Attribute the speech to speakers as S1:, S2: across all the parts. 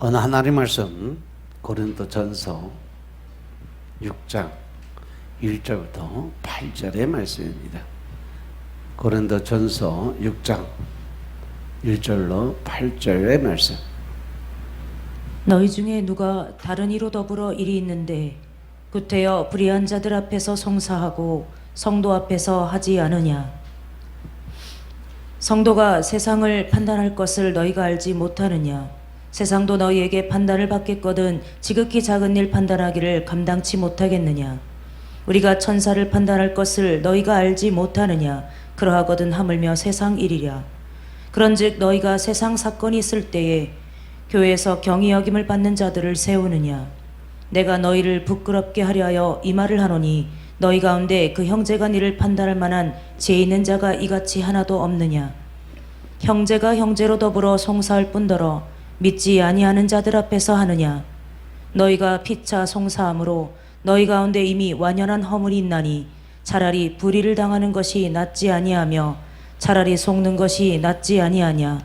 S1: 어느 하나님 말씀 고린도전서 6장 1절부터 8절의 말씀입니다. 고린도전서 6장 1절로 8절의 말씀.
S2: 너희 중에 누가 다른 이로 더불어 일이 있는데 구태여 불의한 자들 앞에서 송사하고 성도 앞에서 하지 않으냐? 성도가 세상을 판단할 것을 너희가 알지 못하느냐? 세상도 너희에게 판단을 받겠거든 지극히 작은 일 판단하기를 감당치 못하겠느냐? 우리가 천사를 판단할 것을 너희가 알지 못하느냐? 그러하거든 하물며 세상 일이랴. 그런즉 너희가 세상 사건이 있을 때에 교회에서 경히 여김을 받는 자들을 세우느냐? 내가 너희를 부끄럽게 하려 하여 이 말을 하노니 너희 가운데 그 형제가 너를 판단할 만한 죄 있는 자가 이같이 하나도 없느냐? 형제가 형제로 더불어 송사할 뿐더러 믿지 아니하는 자들 앞에서 하느냐? 너희가 피차 송사함으로 너희 가운데 이미 완연한 허물이 있나니 차라리 불의를 당하는 것이 낫지 아니하며 차라리 속는 것이 낫지 아니하냐?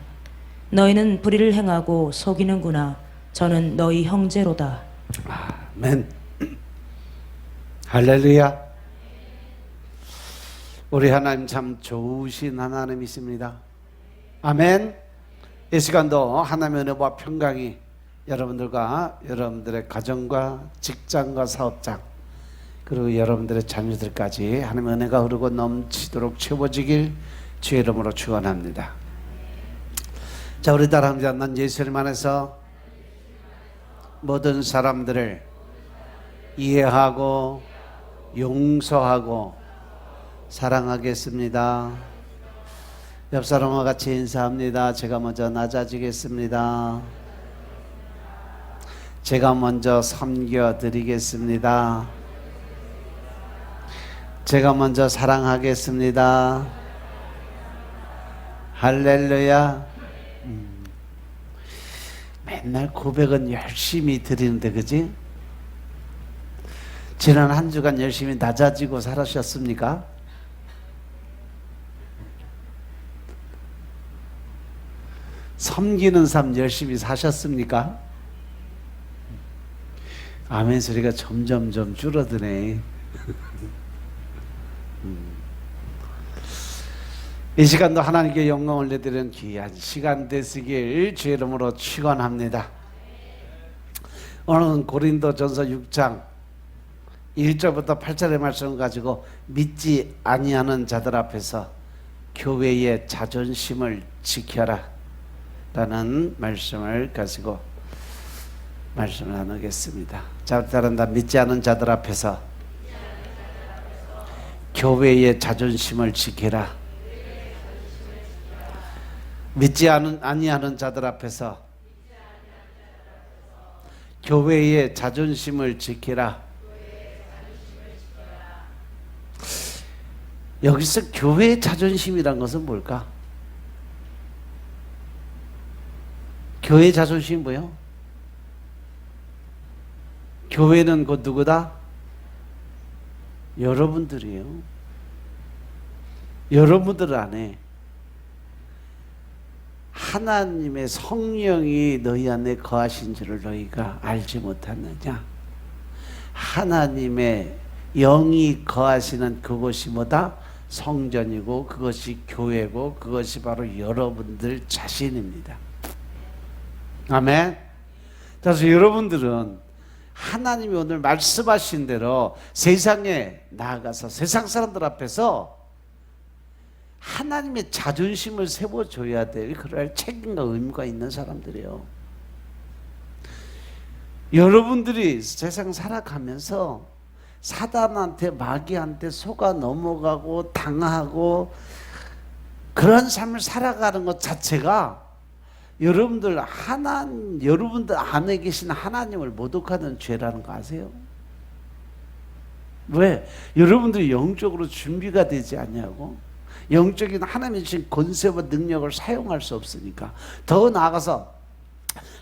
S2: 너희는 불의를 행하고 속이는구나. 저는 너희 형제로다.
S1: 아멘. 할렐루야. 우리 하나님 참 좋으신 하나님이십니다. 아멘. 이 시간도 하나님의 은혜와 평강이 여러분들과 여러분들의 가정과 직장과 사업장 그리고 여러분들의 자녀들까지 하나님의 은혜가 흐르고 넘치도록 채워지길 주의 이름으로 축원합니다. 자, 우리 따라합니다. 난 예수님 안에서 모든 사람들을 이해하고 용서하고 사랑하겠습니다. 옆 사람과 같이 인사합니다. 제가 먼저 낮아지겠습니다. 제가 먼저 섬겨드리겠습니다. 제가 먼저 사랑하겠습니다. 할렐루야. 맨날 고백은 열심히 드리는데 그지? 지난 한 주간 열심히 낮아지고 살아셨습니까? 섬기는 삶 열심히 사셨습니까? 아멘 소리가 점점점 줄어드네. 이 시간도 하나님께 영광을 내드리는 귀한 시간 되시길 주의 이름으로 축원합니다. 오늘은 고린도전서 6장 1절부터 8절의 말씀을 가지고 믿지 아니하는 자들 앞에서 교회의 자존심을 지켜라 라는 말씀을 가지고 말씀을 나누겠습니다. 자, 따른다. 믿지 않는 자들 앞에서 교회의 자존심을 지켜라. 믿지 아니하는 자들 앞에서 교회의 자존심을 지켜라. 여기서 교회의 자존심이란 것은 뭘까? 교회의 자존심이 뭐예요? 교회는 곧 누구다? 여러분들이에요. 여러분들 안에 하나님의 성령이 너희 안에 거하신 줄을 너희가 알지 못하느냐? 하나님의 영이 거하시는 그곳이 뭐다? 성전이고 그것이 교회고 그것이 바로 여러분들 자신입니다. 아멘. 그래서 여러분들은 하나님이 오늘 말씀하신 대로 세상에 나아가서 세상 사람들 앞에서 하나님의 자존심을 세워줘야 돼. 그럴 책임과 의무가 있는 사람들이에요. 여러분들이 세상 살아가면서 사단한테 마귀한테 속아 넘어가고 당하고 그런 삶을 살아가는 것 자체가 여러분들 안에 계신 하나님을 모독하는 죄라는 거 아세요? 왜? 여러분들이 영적으로 준비가 되지 않냐고? 영적인 하나님의 주신 권세와 능력을 사용할 수 없으니까. 더 나아가서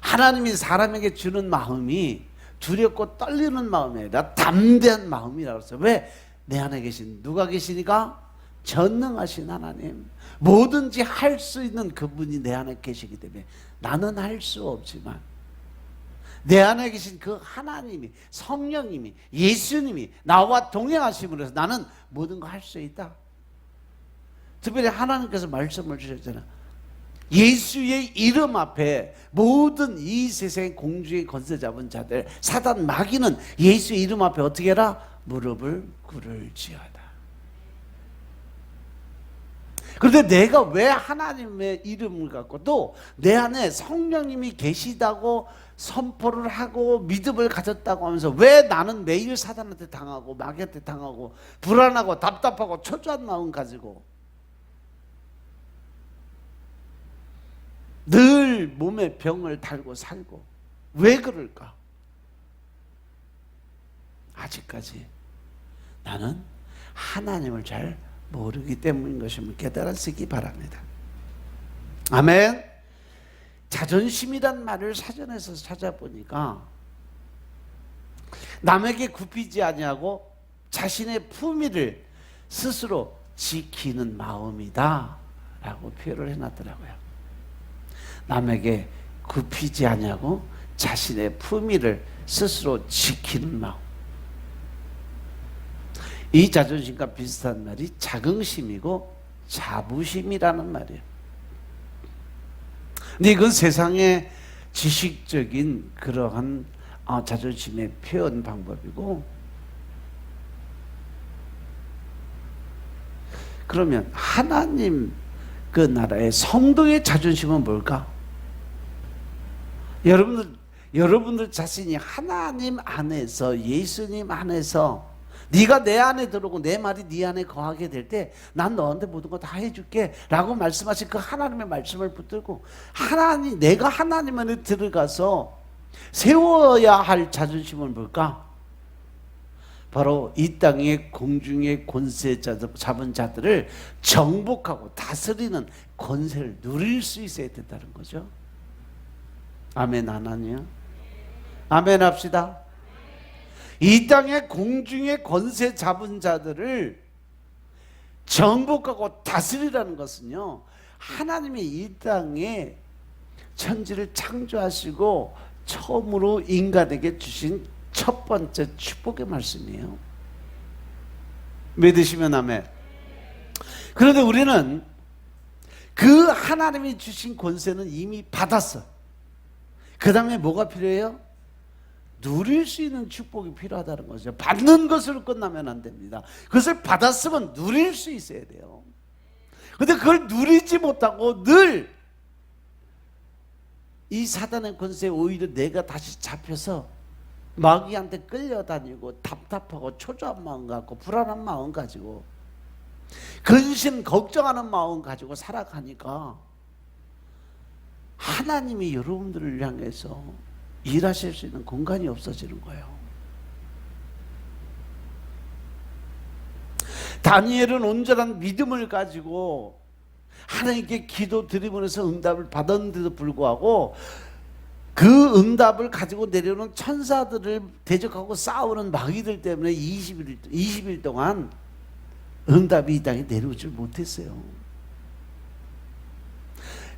S1: 하나님이 사람에게 주는 마음이 두렵고 떨리는 마음이 아니라 담대한 마음이라고 했어요. 왜? 내 안에 계신 누가 계시니까? 전능하신 하나님, 뭐든지 할 수 있는 그분이 내 안에 계시기 때문에 나는 할 수 없지만 내 안에 계신 그 하나님이, 성령님이, 예수님이 나와 동행하심으로 해서 나는 모든 거 할 수 있다. 특별히 하나님께서 말씀을 주셨잖아. 예수의 이름 앞에 모든 이 세상의 공주의 권세 잡은 자들, 사단 마귀는 예수의 이름 앞에 어떻게 해라? 무릎을 꿇을지어다. 그런데 내가 왜 하나님의 이름을 갖고 또 내 안에 성령님이 계시다고 선포를 하고 믿음을 가졌다고 하면서 왜 나는 매일 사단한테 당하고 마귀한테 당하고 불안하고 답답하고 초조한 마음 가지고 늘 몸에 병을 달고 살고 왜 그럴까? 아직까지 나는 하나님을 잘 모르기 때문인 것임을 깨달으시기 바랍니다. 아멘. 자존심이란 말을 사전에서 찾아보니까 남에게 굽히지 아니하고 자신의 품위를 스스로 지키는 마음이다 라고 표현을 해놨더라고요. 남에게 굽히지 아니하고 자신의 품위를 스스로 지키는 마음. 이 자존심과 비슷한 말이 자긍심이고 자부심이라는 말이에요. 근데 이건 세상의 지식적인 그러한 자존심의 표현 방법이고, 그러면 하나님 그 나라의 성도의 자존심은 뭘까? 여러분들 자신이 하나님 안에서, 예수님 안에서 네가 내 안에 들어오고 내 말이 네 안에 거하게 될 때 난 너한테 모든 거 다 해줄게 라고 말씀하신 그 하나님의 말씀을 붙들고 내가 하나님 안에 들어가서 세워야 할 자존심은 뭘까? 바로 이 땅의 공중의 권세 잡은 자들을 정복하고 다스리는 권세를 누릴 수 있어야 된다는 거죠. 아멘. 하나님 아멘 합시다. 이 땅의 공중의 권세 잡은 자들을 정복하고 다스리라는 것은요, 하나님이 이 땅에 천지를 창조하시고 처음으로 인간에게 주신 첫 번째 축복의 말씀이에요. 믿으시면 아멘. 그런데 우리는 그 하나님이 주신 권세는 이미 받았어. 그 다음에 뭐가 필요해요? 누릴 수 있는 축복이 필요하다는 거죠. 받는 것으로 끝나면 안 됩니다. 그것을 받았으면 누릴 수 있어야 돼요. 그런데 그걸 누리지 못하고 늘 이 사단의 권세에 오히려 내가 다시 잡혀서 마귀한테 끌려다니고 답답하고 초조한 마음 갖고 불안한 마음 가지고 근심 걱정하는 마음 가지고 살아가니까 하나님이 여러분들을 향해서 일하실 수 있는 공간이 없어지는 거예요. 다니엘은 온전한 믿음을 가지고 하나님께 기도 드리면서 응답을 받았는데도 불구하고 그 응답을 가지고 내려오는 천사들을 대적하고 싸우는 마귀들 때문에 20일 동안 응답이 이 땅에 내려오질 못했어요.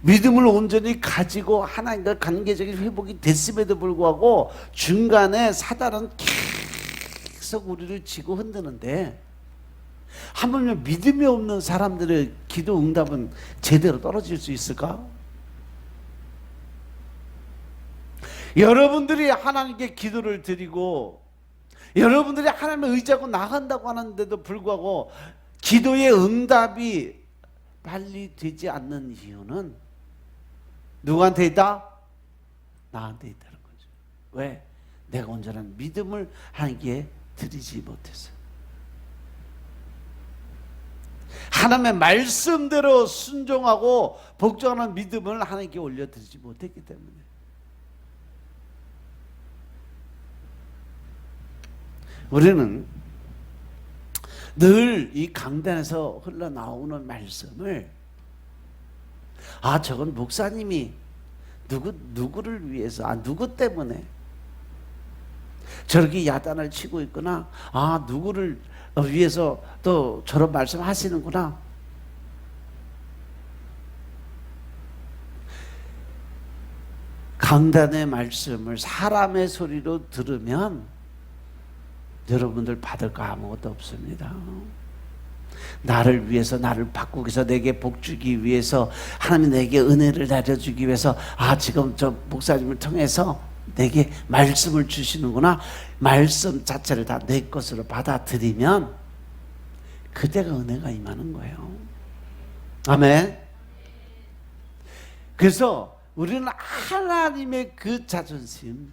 S1: 믿음을 온전히 가지고 하나님과 관계적인 회복이 됐음에도 불구하고 중간에 사단은 계속 우리를 쥐고 흔드는데, 하물며 믿음이 없는 사람들의 기도 응답은 제대로 떨어질 수 있을까? 여러분들이 하나님께 기도를 드리고 여러분들이 하나님을 의지하고 나간다고 하는데도 불구하고 기도의 응답이 빨리 되지 않는 이유는 누구한테 있다? 나한테 있다는 거죠. 왜? 내가 온전한 믿음을 하나님께 드리지 못해서. 하나님의 말씀대로 순종하고 복종하는 믿음을 하나님께 올려드리지 못했기 때문에. 우리는 늘 이 강단에서 흘러나오는 말씀을, 저건 목사님이 누구를 위해서, 누구 때문에 저렇게 야단을 치고 있구나, 누구를 위해서 또 저런 말씀 하시는구나. 강단의 말씀을 사람의 소리로 들으면 여러분들 받을 거 아무것도 없습니다. 나를 위해서, 나를 바꾸기 위해서, 내게 복 주기 위해서, 하나님 내게 은혜를 내려주기 위해서, 지금 저 목사님을 통해서 내게 말씀을 주시는구나. 말씀 자체를 다 내 것으로 받아들이면 그때가 은혜가 임하는 거예요. 아멘. 그래서 우리는 하나님의 그 자존심을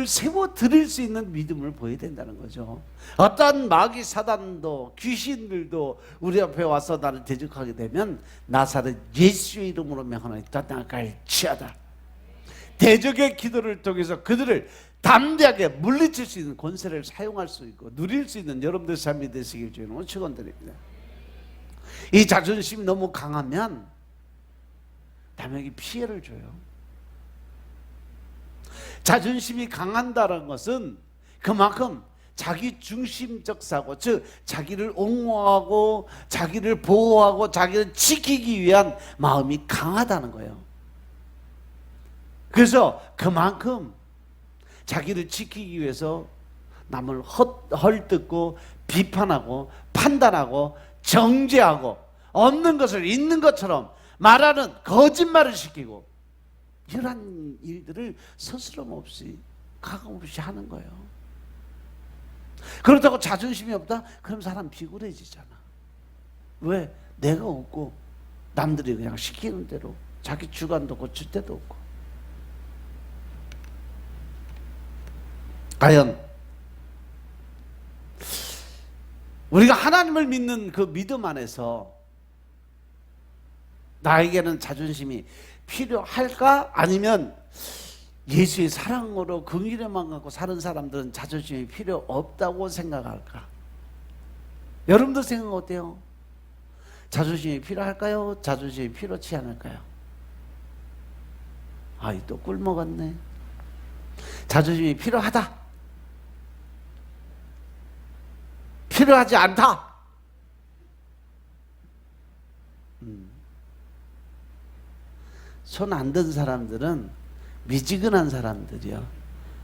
S1: 세워 드릴 수 있는 믿음을 보여야 된다는 거죠. 어떤 마귀 사단도 귀신들도 우리 앞에 와서 나를 대적하게 되면 나사렛 예수의 이름으로 명하노니 떠나갈지어다. 대적의 기도를 통해서 그들을 담대하게 물리칠 수 있는 권세를 사용할 수 있고 누릴 수 있는 여러분들 삶이 되시길 주님으로 축원드립니다. 이 자존심이 너무 강하면 남에게 피해를 줘요. 자존심이 강한다는 것은 그만큼 자기 중심적 사고, 즉 자기를 옹호하고 자기를 보호하고 자기를 지키기 위한 마음이 강하다는 거예요. 그래서 그만큼 자기를 지키기 위해서 남을 헐뜯고 비판하고 판단하고 정죄하고 없는 것을 있는 것처럼 말하는 거짓말을 시키고 이러한 일들을 스스럼 없이 가감 없이 하는 거예요. 그렇다고 자존심이 없다? 그럼 사람 비굴해지잖아. 왜? 내가 없고 남들이 그냥 시키는 대로 자기 주관도 없고 줏대도 없고. 과연 우리가 하나님을 믿는 그 믿음 안에서 나에게는 자존심이 필요할까? 아니면 예수의 사랑으로 긍휼에만 갖고 사는 사람들은 자존심이 필요 없다고 생각할까? 여러분들 생각 어때요? 자존심이 필요할까요? 자존심이 필요치 않을까요? 또 꿀 먹었네. 자존심이 필요하다. 필요하지 않다. 손 안 든 사람들은 미지근한 사람들이요.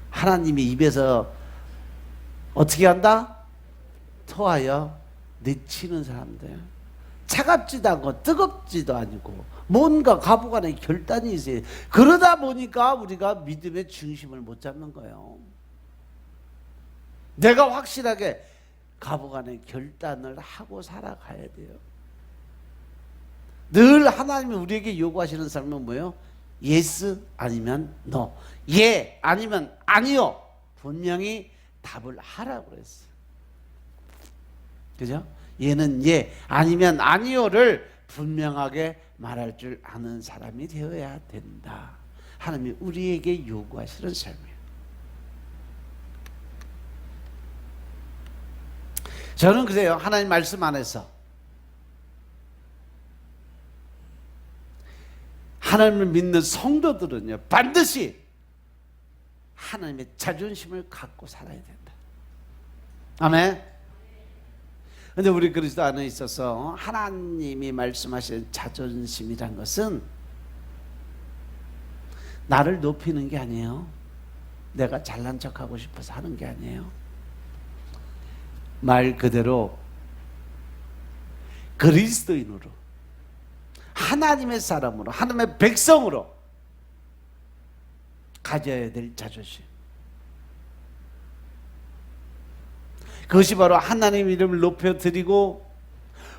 S1: 하나님이 입에서 어떻게 한다? 토하여 내치는 사람들. 차갑지도 않고 뜨겁지도 아니고 뭔가 가부간에 결단이 있어요. 그러다 보니까 우리가 믿음의 중심을 못 잡는 거예요. 내가 확실하게 가부간에 결단을 하고 살아가야 돼요. 늘 하나님이 우리에게 요구하시는 삶은 뭐예요? 예스 아니면 노, 예 아니면 아니요. 분명히 답을 하라고 그랬어요. 그죠? 예는 예 아니면 아니요를 분명하게 말할 줄 아는 사람이 되어야 된다. 하나님이 우리에게 요구하시는 삶이에요. 저는 그래요. 하나님 말씀 안에서 하나님을 믿는 성도들은요, 반드시 하나님의 자존심을 갖고 살아야 된다. 아멘. 근데 우리 그리스도 안에 있어서 하나님이 말씀하시는 자존심이란 것은 나를 높이는 게 아니에요. 내가 잘난 척하고 싶어서 하는 게 아니에요. 말 그대로 그리스도인으로, 하나님의 사람으로, 하나님의 백성으로 가져야 될 자존심. 그것이 바로 하나님 이름을 높여드리고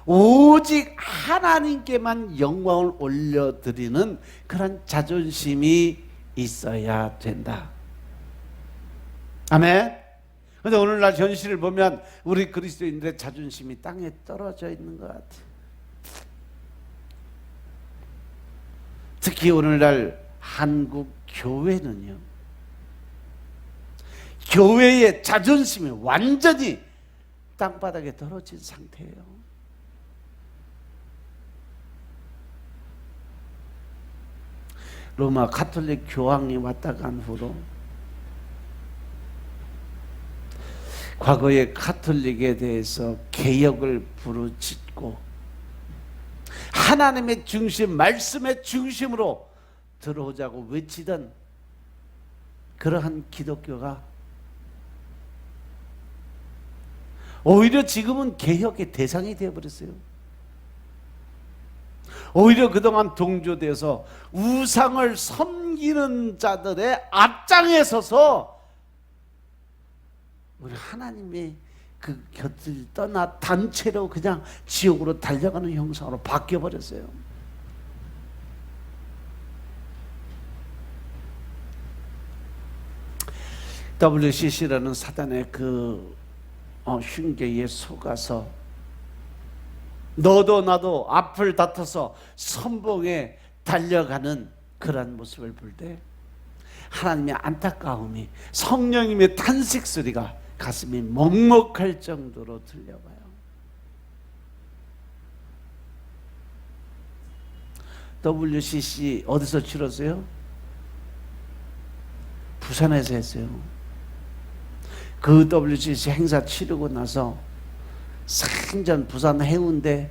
S1: 오직 하나님께만 영광을 올려드리는 그런 자존심이 있어야 된다. 아멘. 그런데 오늘날 현실을 보면 우리 그리스도인들의 자존심이 땅에 떨어져 있는 것 같아요. 특히 오늘날 한국 교회는요, 교회의 자존심이 완전히 땅바닥에 떨어진 상태예요. 로마 가톨릭 교황이 왔다 간 후로 과거의 가톨릭에 대해서 개혁을 부르짖고 하나님의 중심, 말씀의 중심으로 들어오자고 외치던 그러한 기독교가 오히려 지금은 개혁의 대상이 되어버렸어요. 오히려 그동안 동조돼서 우상을 섬기는 자들의 앞장에 서서 우리 하나님의 그 곁을 떠나 단체로 그냥 지옥으로 달려가는 형상으로 바뀌어버렸어요. WCC라는 사단의 그 흉계에 속아서 너도 나도 앞을 다퉈서 선봉에 달려가는 그러한 모습을 볼 때 하나님의 안타까움이, 성령님의 탄식 소리가 가슴이 먹먹할 정도로 들려와요. WCC 어디서 치렀어요? 부산에서 했어요. 그 WCC 행사 치르고 나서 생전 부산 해운대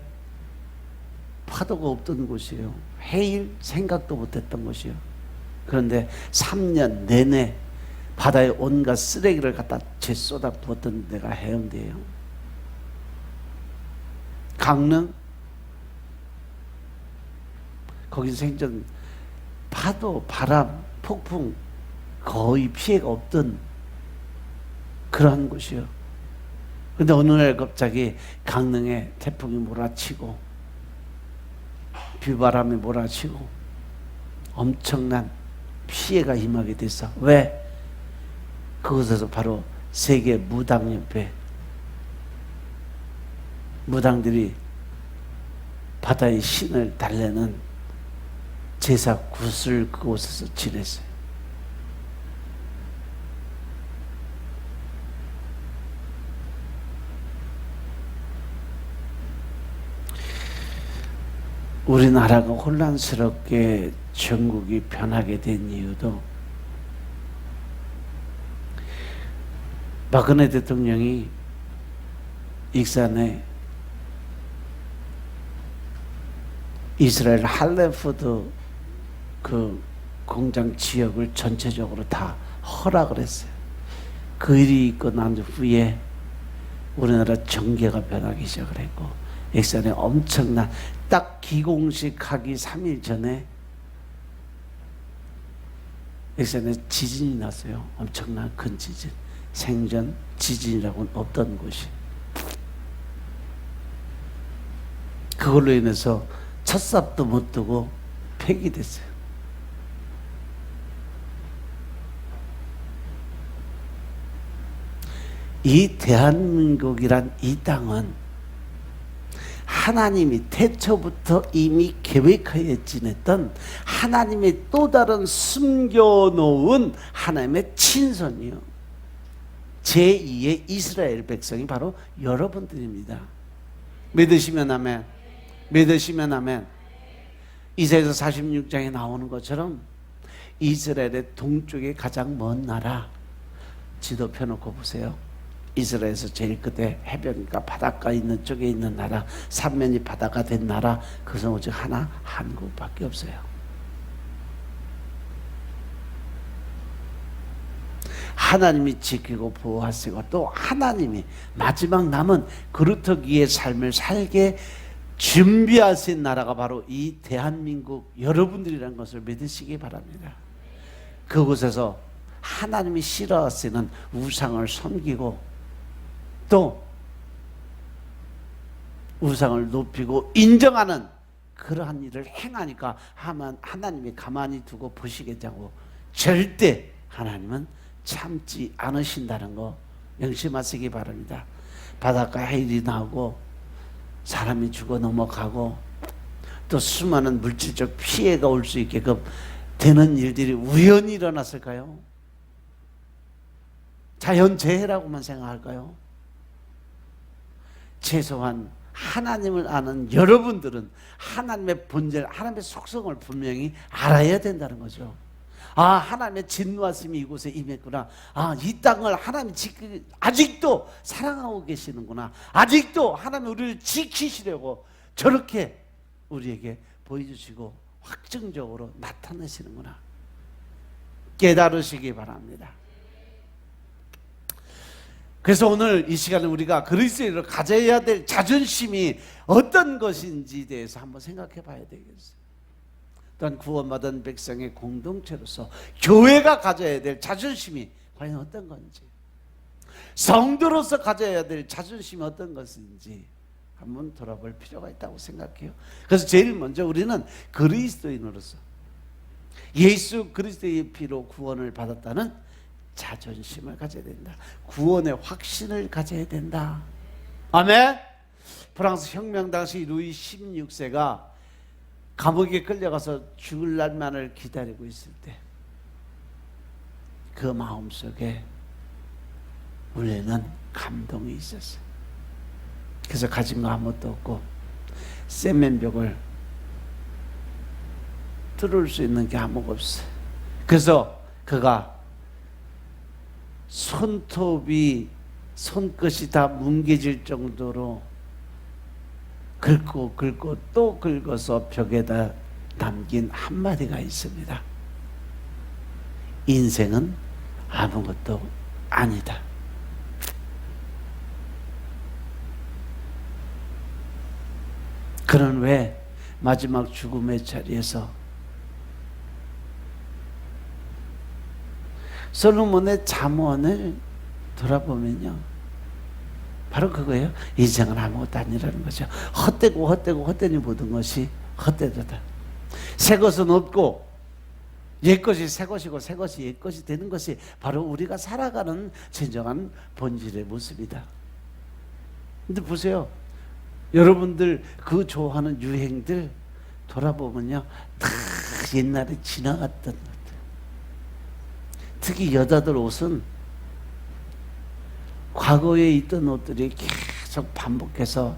S1: 파도가 없던 곳이에요. 해일 생각도 못했던 곳이에요. 그런데 3년 내내 바다에 온갖 쓰레기를 갖다 쏟아 부었던 데가 해운대예요. 강릉 거기 생전 파도, 바람, 폭풍 거의 피해가 없던 그러한 곳이요. 근데 어느 날 갑자기 강릉에 태풍이 몰아치고 비바람이 몰아치고 엄청난 피해가 임하게 됐어. 왜? 그곳에서 바로 세계 무당협회 무당들이 바다의 신을 달래는 제사 굿을 그곳에서 지냈어요. 우리나라가 혼란스럽게 전국이 변하게 된 이유도 박근혜 대통령이 익산에 이스라엘 할레포드 그 공장 지역을 전체적으로 다 허락을 했어요. 그 일이 있고 난 후에 우리나라 정계가 변하기 시작을 했고, 익산에 엄청난 딱 기공식 하기 3일 전에 익산에 지진이 났어요. 엄청난 큰 지진. 생전 지진이라고는 없던 곳이. 그걸로 인해서 첫삽도 못 두고 폐기됐어요. 이 대한민국이란 이 땅은 하나님이 태초부터 이미 계획하여 지냈던 하나님의 또 다른 숨겨놓은 하나님의 친선이요, 제2의 이스라엘 백성이 바로 여러분들입니다. 믿으시면 아멘. 믿으시면 아멘. 이사야서 46장에 나오는 것처럼 이스라엘의 동쪽에 가장 먼 나라, 지도 펴놓고 보세요. 이스라엘에서 제일 끝에 해변가 바닷가 있는 쪽에 있는 나라, 삼면이 바다가 된 나라, 그것은 오직 하나, 한국밖에 없어요. 하나님이 지키고 보호하시고 또 하나님이 마지막 남은 그루터기의 삶을 살게 준비하신 나라가 바로 이 대한민국 여러분들이라는 것을 믿으시기 바랍니다. 그곳에서 하나님이 싫어하시는 우상을 섬기고 또 우상을 높이고 인정하는 그러한 일을 행하니까 하나님이 가만히 두고 보시겠냐고. 절대 하나님은 참지 않으신다는 거 명심하시기 바랍니다. 바닷가 해일이 나고 사람이 죽어 넘어가고 또 수많은 물질적 피해가 올 수 있게끔 되는 일들이 우연히 일어났을까요? 자연재해라고만 생각할까요? 최소한 하나님을 아는 여러분들은 하나님의 본질, 하나님의 속성을 분명히 알아야 된다는 거죠. 아, 하나님의 진노하심이 이곳에 임했구나. 아, 이 땅을 하나님 아직도 사랑하고 계시는구나. 아직도 하나님 우리를 지키시려고 저렇게 우리에게 보여주시고 확증적으로 나타내시는구나. 깨달으시기 바랍니다. 그래서 오늘 이 시간에 우리가 그리스도인으로 가져야 될 자존심이 어떤 것인지에 대해서 한번 생각해 봐야 되겠어요. 또한 구원받은 백성의 공동체로서 교회가 가져야 될 자존심이 과연 어떤 건지, 성도로서 가져야 될 자존심이 어떤 것인지 한번 돌아볼 필요가 있다고 생각해요. 그래서 제일 먼저 우리는 그리스도인으로서 예수 그리스도의 피로 구원을 받았다는 자존심을 가져야 된다. 구원의 확신을 가져야 된다. 아멘. 프랑스 혁명 당시 루이 16세가 감옥에 끌려가서 죽을 날만을 기다리고 있을 때 그 마음속에 원래는 감동이 있었어요. 그래서 가진 거 아무것도 없고 세면벽을 뚫을 수 있는 게 아무것도 없어요. 그래서 그가 손톱이 손끝이 다 뭉개질 정도로 긁고 또 긁어서 벽에다 남긴 한마디가 있습니다. 인생은 아무것도 아니다. 그는 왜 마지막 죽음의 자리에서 솔로몬의 잠언을 돌아보면요, 바로 그거예요. 인생은 아무것도 아니라는 거죠. 헛되니 모든 것이 헛되다. 새 것은 없고 옛 것이 새 것이고 새 것이 옛 것이 되는 것이 바로 우리가 살아가는 진정한 본질의 모습이다. 근데 보세요, 여러분들 그 좋아하는 유행들 돌아보면요, 다 옛날에 지나갔던 것들. 특히 여자들 옷은 과거에 있던 옷들이 계속 반복해서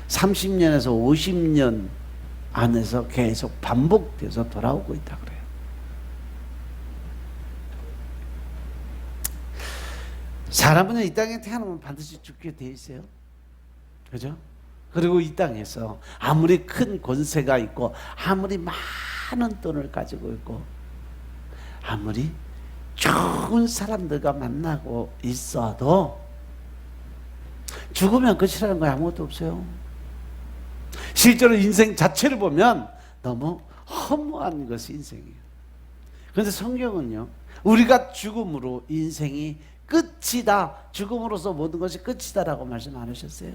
S1: 30년에서 50년 안에서 계속 반복돼서 돌아오고 있다 그래요. 사람은 이 땅에 태어나면 반드시 죽게 돼 있어요. 그죠? 그리고 이 땅에서 아무리 큰 권세가 있고 아무리 많은 돈을 가지고 있고 아무리 좋은 사람들과 만나고 있어도 죽으면 끝이라는 거에 아무것도 없어요. 실제로 인생 자체를 보면 너무 허무한 것이 인생이에요. 그런데 성경은요, 우리가 죽음으로 인생이 끝이다, 죽음으로써 모든 것이 끝이다라고 말씀 안 하셨어요?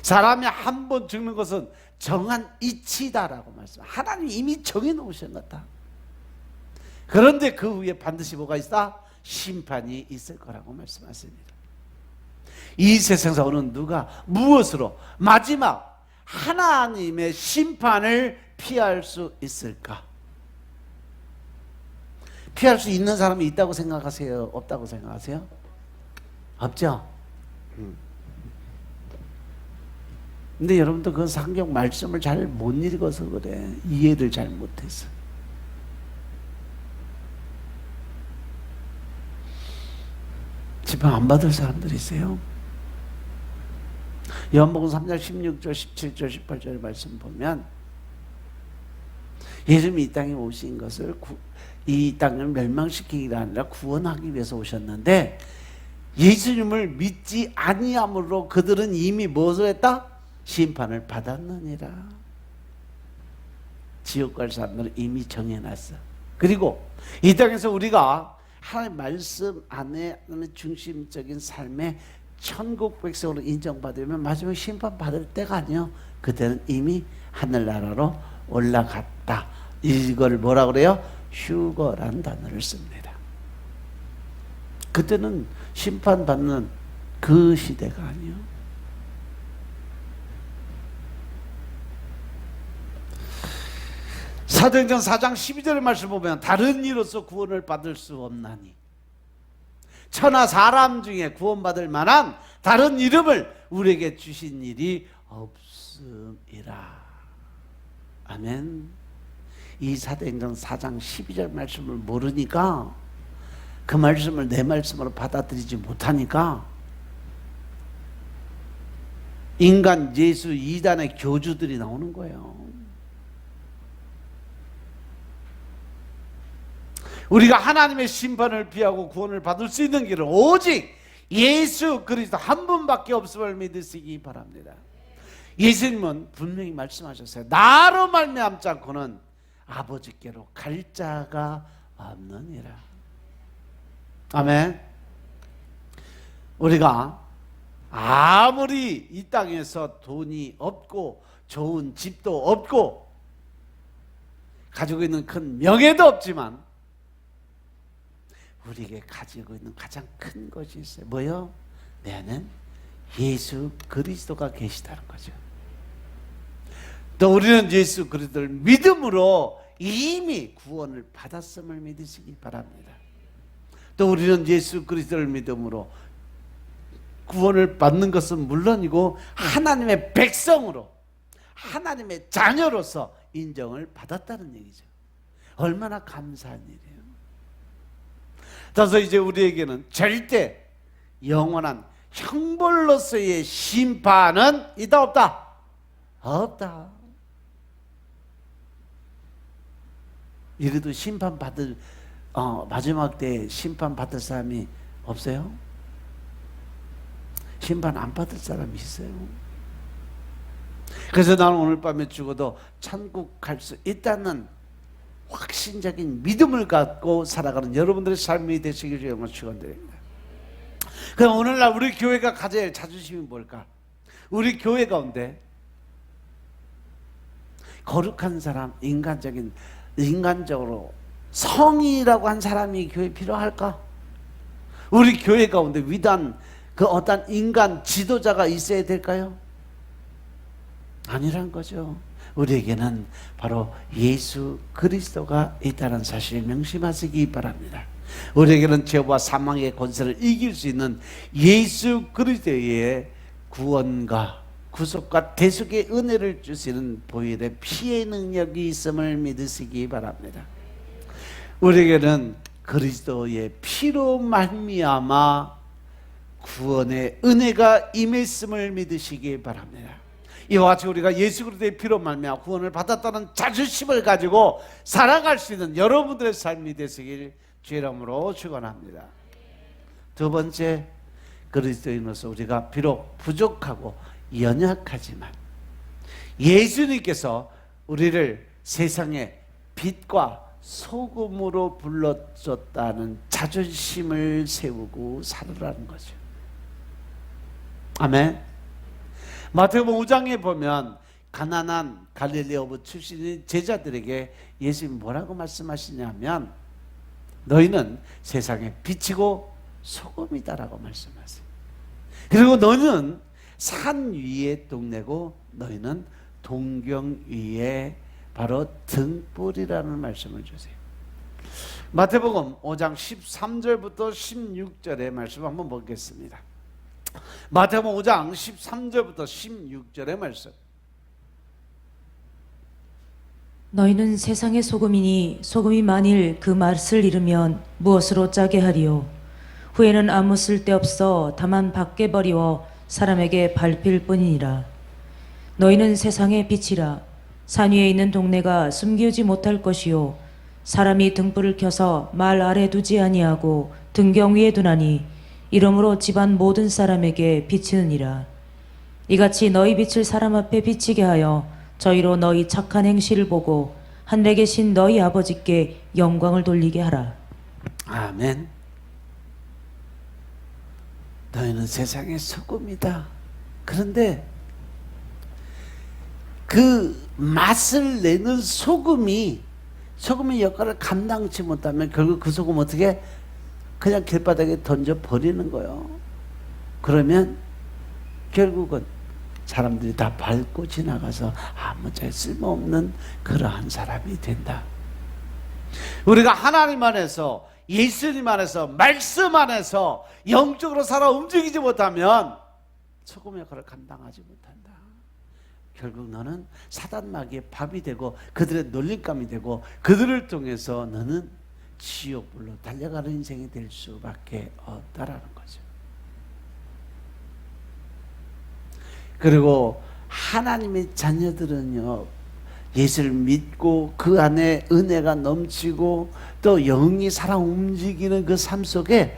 S1: 사람이 한 번 죽는 것은 정한 이치다라고 말씀. 하나님이 이미 정해놓으셨다. 그런데 그 후에 반드시 뭐가 있다? 심판이 있을 거라고 말씀하십니다. 이 세상에서 어느 누가 무엇으로 마지막 하나님의 심판을 피할 수 있을까? 피할 수 있는 사람이 있다고 생각하세요? 없다고 생각하세요? 없죠? 근데 여러분도 그 성경 말씀을 잘 못 읽어서 그래. 이해를 잘 못해서. 지금 안 받을 사람들이 있어요. 요한복음 3장 16절, 17절, 18절 말씀 보면 예수님이 이 땅에 오신 것을 이 땅을 멸망시키기 아니라 구원하기 위해서 오셨는데 예수님을 믿지 아니함으로 그들은 이미 무엇을 했다? 심판을 받았느니라. 지옥 갈 사람들은 이미 정해놨어. 그리고 이 땅에서 우리가 하나님의 말씀 안에 중심적인 삶에 천국 백성으로 인정받으면 마지막 심판 받을 때가 아니요, 그때는 이미 하늘나라로 올라갔다. 이걸 뭐라 그래요? 휴거란 단어를 씁니다. 그때는 심판받는 그 시대가 아니요. 사도행전 4장 12절의 말씀 보면 다른 이로서 구원을 받을 수 없나니 천하 사람 중에 구원받을 만한 다른 이름을 우리에게 주신 일이 없음이라. 아멘. 이 사도행전 4장 12절 말씀을 모르니까, 그 말씀을 내 말씀으로 받아들이지 못하니까 인간 예수 이단의 교주들이 나오는 거예요. 우리가 하나님의 심판을 피하고 구원을 받을 수 있는 길은 오직 예수 그리스도 한 분밖에 없음을 믿으시기 바랍니다. 예수님은 분명히 말씀하셨어요. 나로 말미암지 않고는 아버지께로 갈 자가 없느니라. 아멘. 우리가 아무리 이 땅에서 돈이 없고 좋은 집도 없고 가지고 있는 큰 명예도 없지만 우리에게 가지고 있는 가장 큰 것이 있어요. 뭐요? 내 안엔 예수 그리스도가 계시다는 거죠. 또 우리는 예수 그리스도를 믿음으로 이미 구원을 받았음을 믿으시기 바랍니다. 또 우리는 예수 그리스도를 믿음으로 구원을 받는 것은 물론이고 하나님의 백성으로, 하나님의 자녀로서 인정을 받았다는 얘기죠. 얼마나 감사한 일이에요. 따라서 이제 우리에게는 절대 영원한 형벌로서의 심판은 있다 없다? 없다. 이래도 심판받을 마지막 때에 심판받을 사람이 없어요? 심판 안 받을 사람이 있어요. 그래서 나는 오늘 밤에 죽어도 천국 갈 수 있다는 확신적인 믿음을 갖고 살아가는 여러분들의 삶이 되시길 주님으로 축원드립니다. 그럼 오늘날 우리 교회가 가져야 할 자존심이 뭘까? 우리 교회 가운데 거룩한 사람, 인간적으로 성이라고 한 사람이 교회에 필요할까? 우리 교회 가운데 위대한 그 어떤 인간 지도자가 있어야 될까요? 아니란 거죠. 우리에게는 바로 예수 그리스도가 있다는 사실을 명심하시기 바랍니다. 우리에게는 죄와 사망의 권세를 이길 수 있는 예수 그리스도의 구원과 구속과 대속의 은혜를 주시는 보혈의 피의 능력이 있음을 믿으시기 바랍니다. 우리에게는 그리스도의 피로 말미암아 구원의 은혜가 임했음을 믿으시기 바랍니다. 이와 같이 우리가 예수 그리스도의 피로 말미암아 구원을 받았다는 자존심을 가지고 살아갈 수 있는 여러분들의 삶이 되시길 주의 이름으로 축원합니다. 두 번째, 그리스도인으로서 우리가 비록 부족하고 연약하지만 예수님께서 우리를 세상의 빛과 소금으로 불러줬다는 자존심을 세우고 살으라는 거죠. 아멘. 마태복음 5장에 보면 가난한 갈릴리 어부 출신의 제자들에게 예수님이 뭐라고 말씀하시냐면 너희는 세상의 빛이고 소금이다라고 말씀하세요. 그리고 너는 산 위의 동네고 너희는 동경 위에 바로 등불이라는 말씀을 주세요. 마태복음 5장 13절부터 16절의 말씀 한번 보겠습니다. 마태복음 5장 13절부터 16절의 말씀.
S2: 너희는 세상의 소금이니 소금이 만일 그 맛을 잃으면 무엇으로 짜게 하리요? 후에는 아무 쓸데없어 다만 밖에 버리워 사람에게 밟힐 뿐이니라. 너희는 세상의 빛이라. 산 위에 있는 동네가 숨기지 못할 것이요 사람이 등불을 켜서 말 아래 두지 아니하고 등경 위에 두나니 이러므로 집안 모든 사람에게 비치느니라. 이같이 너희 빛을 사람 앞에 비치게 하여 저희로 너희 착한 행실을 보고 하늘에 계신 너희 아버지께 영광을 돌리게 하라.
S1: 아멘. 너희는 세상의 소금이다. 그런데 그 맛을 내는 소금의 역할을 감당치 못하면 결국 그 소금 어떻게 그냥 길바닥에 던져 버리는 거예요. 그러면 결국은 사람들이 다 밟고 지나가서 아무짝에 쓸모없는 그러한 사람이 된다. 우리가 하나님 안에서, 예수님 안에서, 말씀 안에서 영적으로 살아 움직이지 못하면 소금 역할을 감당하지 못한다. 결국 너는 사단 마귀의 밥이 되고 그들의 놀림감이 되고 그들을 통해서 너는 지옥불로 달려가는 인생이 될 수밖에 없다라는 거죠. 그리고 하나님의 자녀들은요, 예수를 믿고 그 안에 은혜가 넘치고 또 영이 살아 움직이는 그 삶 속에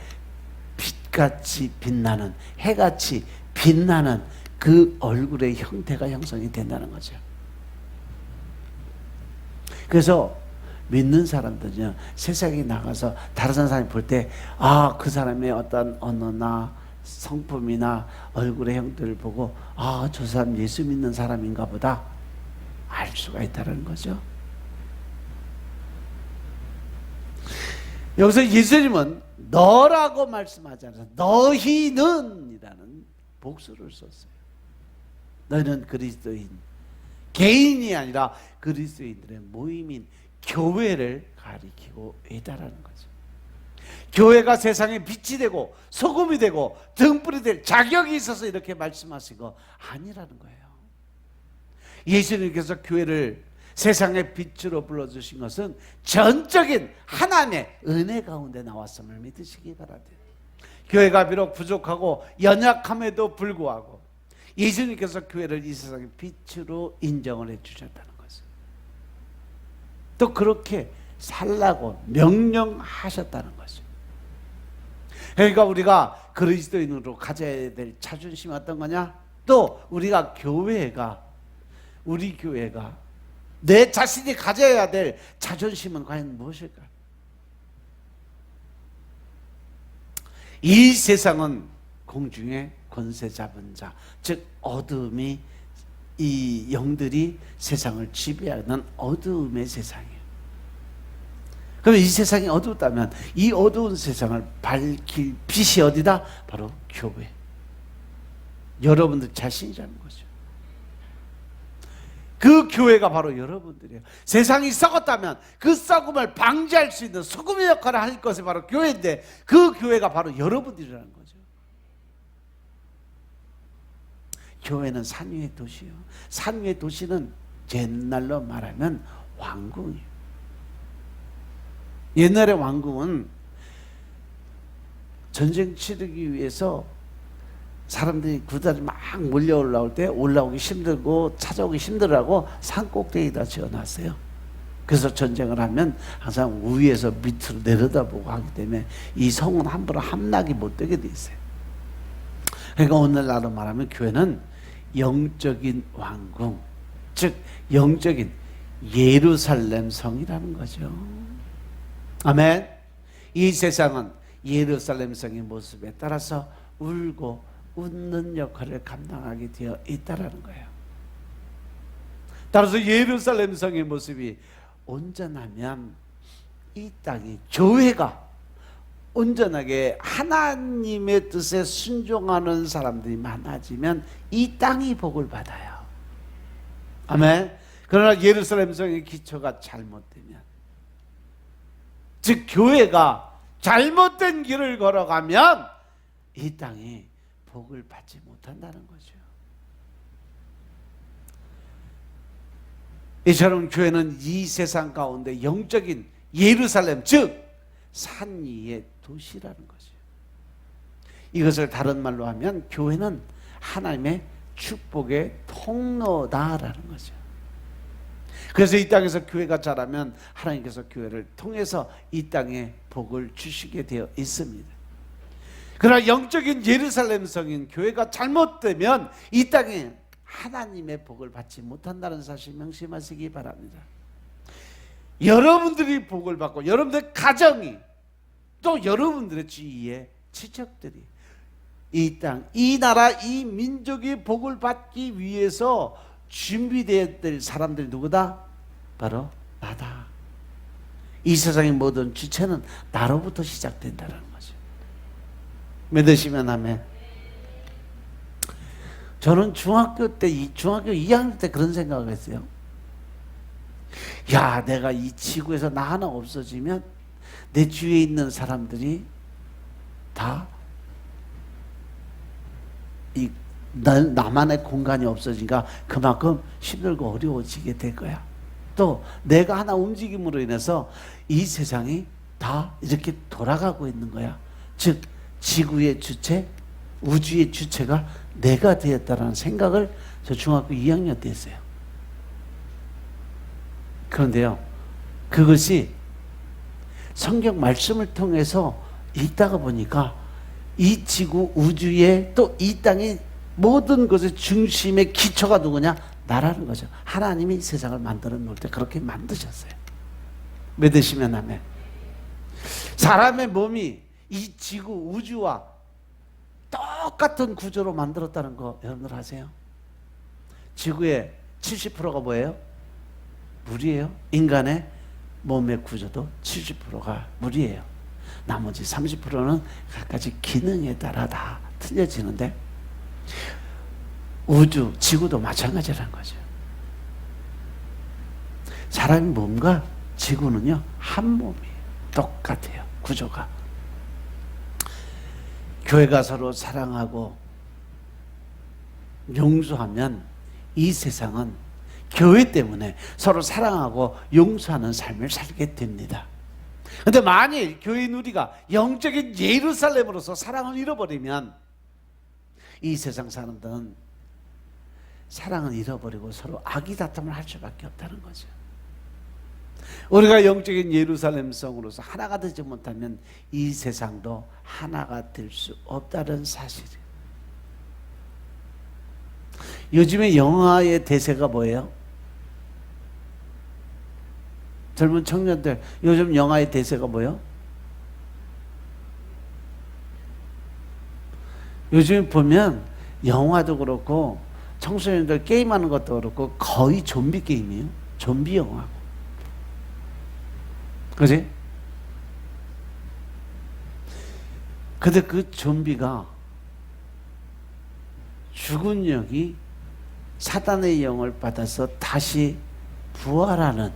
S1: 빛같이 빛나는, 해같이 빛나는 그 얼굴의 형태가 형성이 된다는 거죠. 그래서 믿는 사람들은요, 세상에 나가서 다른 사람이 볼 때, 아, 그 사람의 어떤 언어나 성품이나 얼굴의 형태를 보고, 아, 저 사람 예수 믿는 사람인가 보다 알 수가 있다는 거죠. 여기서 예수님은 너라고 말씀하지 않아서 너희는 이라는 복수를 썼어요. 너희는 그리스도인, 개인이 아니라 그리스도인들의 모임인 교회를 가리키고 있다라는 거죠. 교회가 세상에 빛이 되고 소금이 되고 등불이 될 자격이 있어서 이렇게 말씀하신 거 아니라는 거예요. 예수님께서 교회를 세상의 빛으로 불러주신 것은 전적인 하나님의 은혜 가운데 나왔음을 믿으시기 바랍니다. 교회가 비록 부족하고 연약함에도 불구하고 예수님께서 교회를 이 세상의 빛으로 인정을 해주셨다는 것을, 또 그렇게 살라고 명령하셨다는 것을. 그러니까 우리가 그리스도인으로 가져야 될 자존심이 어떤 거냐? 또 우리가 우리 교회가 내 자신이 가져야 될 자존심은 과연 무엇일까? 이 세상은 공중에 권세 잡은 자, 즉 어둠이, 이 영들이 세상을 지배하는 어두움의 세상이에요. 그럼 이 세상이 어둡다면 이 어두운 세상을 밝힐 빛이 어디다? 바로 교회, 여러분들 자신이라는 거죠. 그 교회가 바로 여러분들이에요. 세상이 썩었다면 그 썩음을 방지할 수 있는 소금의 역할을 할 것이 바로 교회인데, 그 교회가 바로 여러분들이라는 거죠. 교회는 산 위의 도시요. 산 위의 도시는 옛날로 말하면 왕궁이에요. 옛날의 왕궁은 전쟁 치르기 위해서 사람들이 구달이 막 몰려 올라올 때 올라오기 힘들고 찾아오기 힘들어하고 산 꼭대기에다 지어놨어요. 그래서 전쟁을 하면 항상 위에서 밑으로 내려다보고 하기 때문에 이 성은 함부로 함락이 못 되게 돼 있어요. 그러니까 오늘날로 말하면 교회는 영적인 왕궁, 즉 영적인 예루살렘 성이라는 거죠. 아멘. 이 세상은 예루살렘 성의 모습에 따라서 울고 웃는 역할을 감당하게 되어 있다라는 거예요. 따라서 예루살렘 성의 모습이 온전하면 이 땅이, 교회가 온전하게 하나님의 뜻에 순종하는 사람들이 많아지면 이 땅이 복을 받아요. 아멘. 그러나 예루살렘 성의 기초가 잘못되면, 즉 교회가 잘못된 길을 걸어가면 이 땅이 복을 받지 못한다는 거죠. 이처럼 교회는 이 세상 가운데 영적인 예루살렘, 즉 산 위의 도시라는 거죠. 이것을 다른 말로 하면 교회는 하나님의 축복의 통로다라는 거죠. 그래서 이 땅에서 교회가 자라면 하나님께서 교회를 통해서 이 땅에 복을 주시게 되어 있습니다. 그러나 영적인 예루살렘 성인 교회가 잘못되면 이 땅에 하나님의 복을 받지 못한다는 사실 명심하시기 바랍니다. 여러분들이 복을 받고 여러분들 가정이, 또 여러분들의 주위의 친척들이 이 땅, 이 나라, 이 민족이 복을 받기 위해서 준비되어야 될 사람들이 누구다? 바로 나다. 이 세상의 모든 주체는 나로부터 시작된다는 거죠. 믿으시면 아멘. 저는 중학교 2학년 때 그런 생각을 했어요. 야, 내가 이 지구에서 나 하나 없어지면 내 주위에 있는 사람들이 다 이 나만의 공간이 없어지니까 그만큼 힘들고 어려워지게 될 거야. 또 내가 하나 움직임으로 인해서 이 세상이 다 이렇게 돌아가고 있는 거야. 즉 지구의 주체, 우주의 주체가 내가 되었다라는 생각을 저 중학교 2학년 때 했어요. 그런데요, 그것이 성경 말씀을 통해서 읽다가 보니까 이 지구 우주에 또 이 땅의 모든 것의 중심의 기초가 누구냐? 나라는 거죠. 하나님이 세상을 만들어 놓을 때 그렇게 만드셨어요. 믿으시면 아멘. 사람의 몸이 이 지구 우주와 똑같은 구조로 만들었다는 거 여러분들 아세요? 지구의 70%가 뭐예요? 물이에요. 인간의 몸의 구조도 70%가 물이에요. 나머지 30%는 각가지 기능에 따라 다 틀려지는데 우주, 지구도 마찬가지라는 거죠. 사람의 몸과 지구는요 한 몸이에요. 똑같아요. 구조가. 교회가 서로 사랑하고 용서하면 이 세상은 교회 때문에 서로 사랑하고 용서하는 삶을 살게 됩니다. 그런데 만일 교인 우리가 영적인 예루살렘으로서 사랑을 잃어버리면 이 세상 사람들은 사랑을 잃어버리고 서로 악의다툼을 할 수밖에 없다는 거죠. 우리가 영적인 예루살렘 성으로서 하나가 되지 못하면 이 세상도 하나가 될 수 없다는 사실이에요. 요즘에 영화의 대세가 뭐예요? 젊은 청년들, 요즘 영화의 대세가 뭐예요? 요즘 보면 영화도 그렇고 청소년들 게임하는 것도 그렇고 거의 좀비 게임이에요. 좀비 영화. 그지? 근데 그 좀비가 죽은 영이 사단의 영을 받아서 다시 부활하는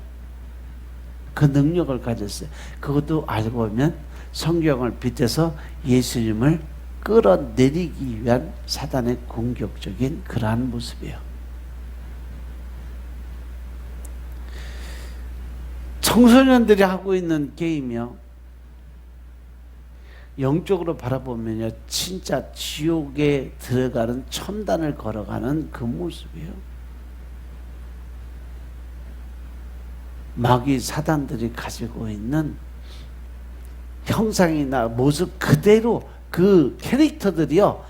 S1: 그 능력을 가졌어요. 그것도 알고 보면 성경을 빗대서 예수님을 끌어내리기 위한 사단의 공격적인 그러한 모습이에요. 청소년들이 하고 있는 게임이요, 영적으로 바라보면요 진짜 지옥에 들어가는 첨단을 걸어가는 그 모습이에요. 마귀 사단들이 가지고 있는 형상이나 모습 그대로 그 캐릭터들이요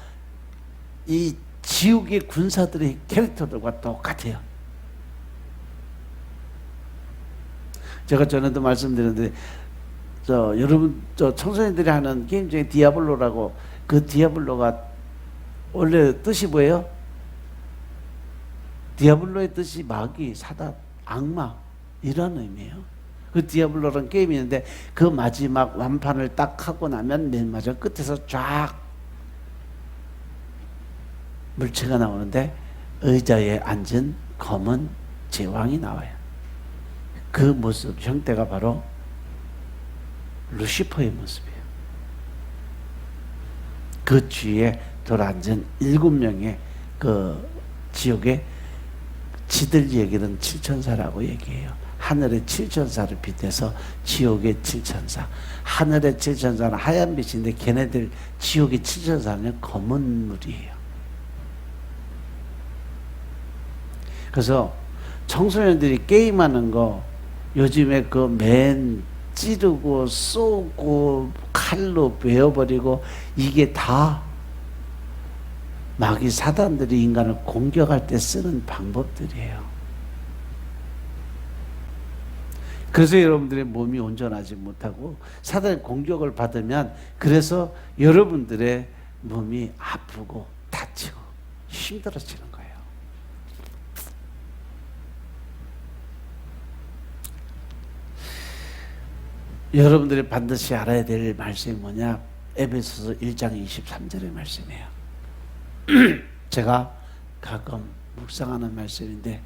S1: 이 지옥의 군사들의 캐릭터들과 똑같아요. 제가 전에도 말씀드렸는데 여러분 청소년들이 하는 게임 중에 디아블로라고, 그 디아블로가 원래 뜻이 뭐예요? 디아블로의 뜻이 마귀, 사단, 악마 이런 의미예요. 그 디아블로라는 게임이 있는데 그 마지막 완판을 딱 하고 나면 맨 마지막 끝에서 쫙 물체가 나오는데 의자에 앉은 검은 제왕이 나와요. 그 모습 형태가 바로 루시퍼의 모습이에요. 그 주위에 돌아앉은 7명의 그 지옥의 지들 얘기는 7천사라고 얘기해요. 하늘의 7천사를 빗대서 지옥의 7천사. 하늘의 7천사는 하얀 빛인데 걔네들 지옥의 7천사는 검은 물이에요. 그래서 청소년들이 게임하는 거 요즘에 그 맨 찌르고 쏘고 칼로 베어버리고 이게 다 마귀 사단들이 인간을 공격할 때 쓰는 방법들이에요. 그래서 여러분들의 몸이 온전하지 못하고 사단의 공격을 받으면 그래서 여러분들의 몸이 아프고 다치고 힘들어지는 거예요. 여러분들이 반드시 알아야 될 말씀이 뭐냐? 에베소서 1장 23절의 말씀이에요. 제가 가끔 묵상하는 말씀인데,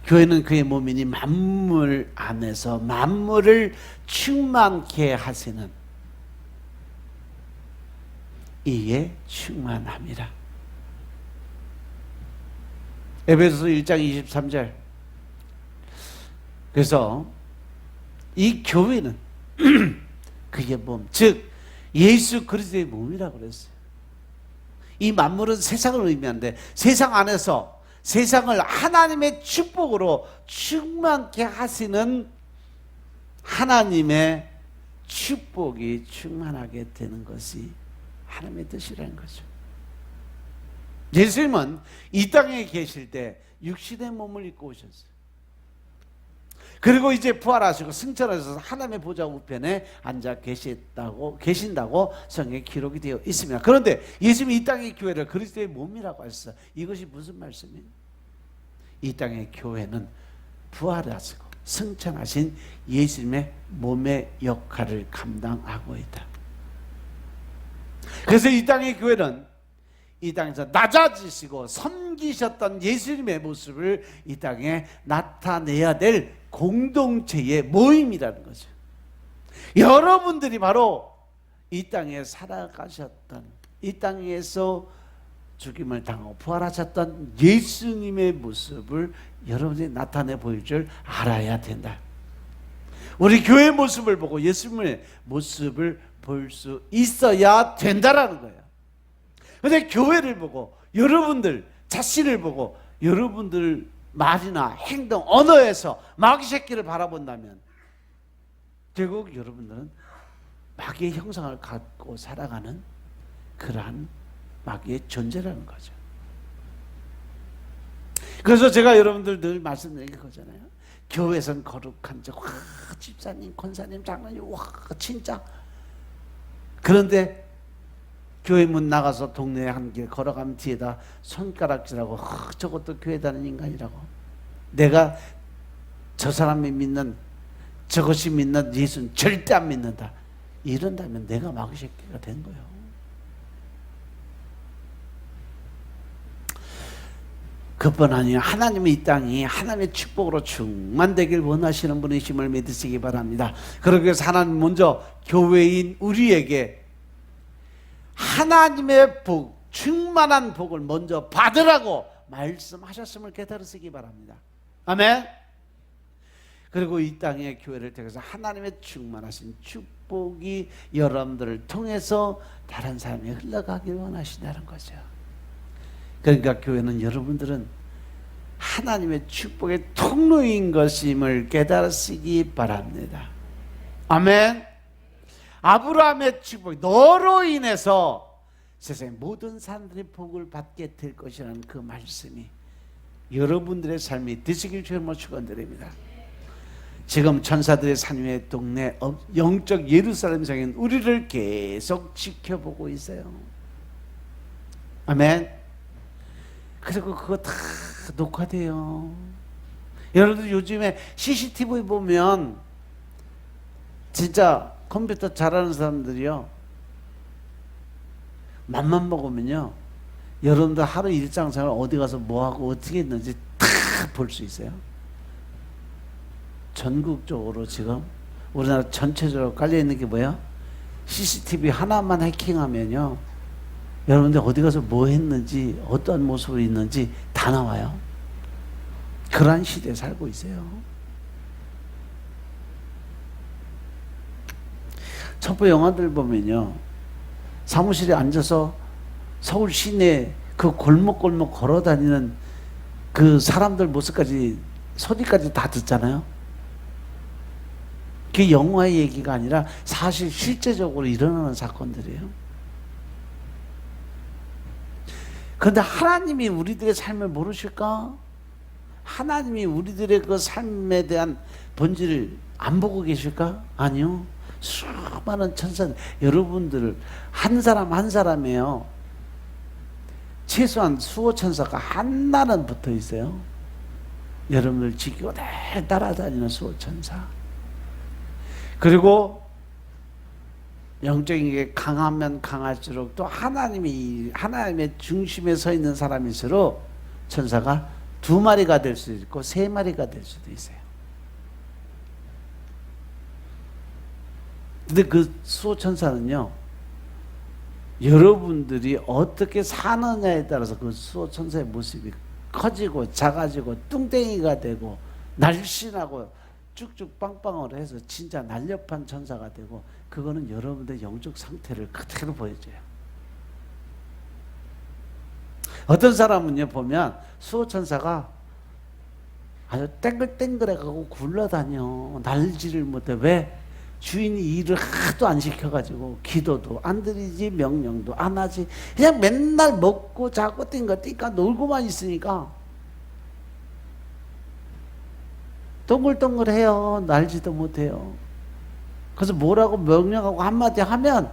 S1: 교회는 그의 몸이니 만물 안에서 만물을 충만케 하시는 이에 충만함이라. 에베소서 1장 23절. 그래서 이 교회는 그의 몸, 즉 예수 그리스도의 몸이라고 그랬어요. 이 만물은 세상을 의미하는데 세상 안에서 세상을 하나님의 축복으로 충만케 하시는 하나님의 축복이 충만하게 되는 것이 하나님의 뜻이라는 거죠. 예수님은 이 땅에 계실 때 육신의 몸을 입고 오셨어요. 그리고 이제 부활하시고 승천하셔서 하나님의 보좌 우편에 앉아 계신다고 성경에 기록이 되어 있습니다. 그런데 예수님이 이 땅의 교회를 그리스도의 몸이라고 하셨어요. 이것이 무슨 말씀이에요? 이 땅의 교회는 부활하시고 승천하신 예수님의 몸의 역할을 감당하고 있다. 그래서 이 땅의 교회는 이 땅에서 낮아지시고 섬기셨던 예수님의 모습을 이 땅에 나타내야 될 공동체의 모임이라는 거죠. 여러분들이 바로 이 땅에 살아가셨던, 이 땅에서 죽임을 당하고 부활하셨던 예수님의 모습을 여러분들이 나타내 보일 줄 알아야 된다. 우리 교회의 모습을 보고 예수님의 모습을 볼 수 있어야 된다라는 거예요. 그런데 교회를 보고 여러분들 자신을 보고 여러분들 말이나 행동, 언어에서 마귀 새끼를 바라본다면 결국 여러분들은 마귀의 형상을 갖고 살아가는 그러한 마귀의 존재라는 거죠. 그래서 제가 여러분들 늘 말씀드리는 거잖아요. 교회에선 거룩한 척, 와, 집사님, 권사님, 장로님, 와, 진짜. 그런데 교회 문 나가서 동네에 한 길 걸어가면 뒤에다 손가락질하고 저것도 교회 다니는 인간이라고, 내가 저 사람이 믿는, 저것이 믿는 예수는 절대 안 믿는다, 이런다면 내가 마귀 새끼가 된 거예요. 그뿐 아니라 하나님의 이 땅이 하나님의 축복으로 충만되길 원하시는 분이심을 믿으시기 바랍니다. 그러기 위해서 하나님 먼저 교회인 우리에게 하나님의 복, 충만한 복을 먼저 받으라고 말씀하셨음을 깨달으시기 바랍니다. 아멘. 그리고 이 땅의 교회를 통해서 하나님의 충만하신 축복이 여러분들을 통해서 다른 사람이 흘러가길 원하신다는 거죠. 그러니까 교회는, 여러분들은 하나님의 축복의 통로인 것임을 깨달으시기 바랍니다. 아멘. 아브라함의 축복, 너로 인해서 세상의 모든 사람들이 복을 받게 될 것이라는 그 말씀이 여러분들의 삶이 되시길 주님으로 축원드립니다. 지금 천사들의 산위의 동네 영적 예루살렘 성인 우리를 계속 지켜보고 있어요. 아멘. 그리고 그거 다 녹화돼요. 여러분들 요즘에 CCTV 보면 진짜 컴퓨터 잘하는 사람들이요, 맘만 먹으면요, 여러분들 하루 일상생활 어디 가서 뭐하고 어떻게 했는지 다 볼 수 있어요. 전국적으로 지금 우리나라 전체적으로 깔려있는 게 뭐야? CCTV 하나만 해킹하면요, 여러분들 어디 가서 뭐 했는지, 어떤 모습으로 있는지 다 나와요. 그러한 시대에 살고 있어요. 첩보 영화들 보면요, 사무실에 앉아서 서울 시내 그 골목골목 걸어다니는 그 사람들 모습까지, 소리까지 다 듣잖아요. 그게 영화의 얘기가 아니라 사실 실제적으로 일어나는 사건들이에요. 그런데 하나님이 우리들의 삶을 모르실까? 하나님이 우리들의 그 삶에 대한 본질을 안 보고 계실까? 아니요. 수많은 천사, 여러분들을 한 사람 한 사람이에요. 최소한 수호 천사가 한나는 붙어 있어요. 여러분들 지키고 늘 따라다니는 수호 천사. 그리고 영적인 게 강하면 강할수록 또 하나님의 중심에 서 있는 사람일수록 천사가 2마리가 될 수도 있고 3마리가 될 수도 있어요. 근데 그 수호천사는요, 여러분들이 어떻게 사느냐에 따라서 그 수호천사의 모습이 커지고 작아지고 뚱땡이가 되고 날씬하고 쭉쭉 빵빵으로 해서 진짜 날렵한 천사가 되고, 그거는 여러분들의 영적 상태를 그대로 보여줘요. 어떤 사람은요, 보면 수호천사가 아주 땡글땡글해가고 굴러다녀. 날지를 못해. 왜? 주인이 일을 하도 안 시켜가지고 기도도 안 드리지 명령도 안 하지 그냥 맨날 먹고 자고 띵까 놀고만 있으니까 동글동글해요. 날지도 못해요. 그래서 뭐라고 명령하고 한마디 하면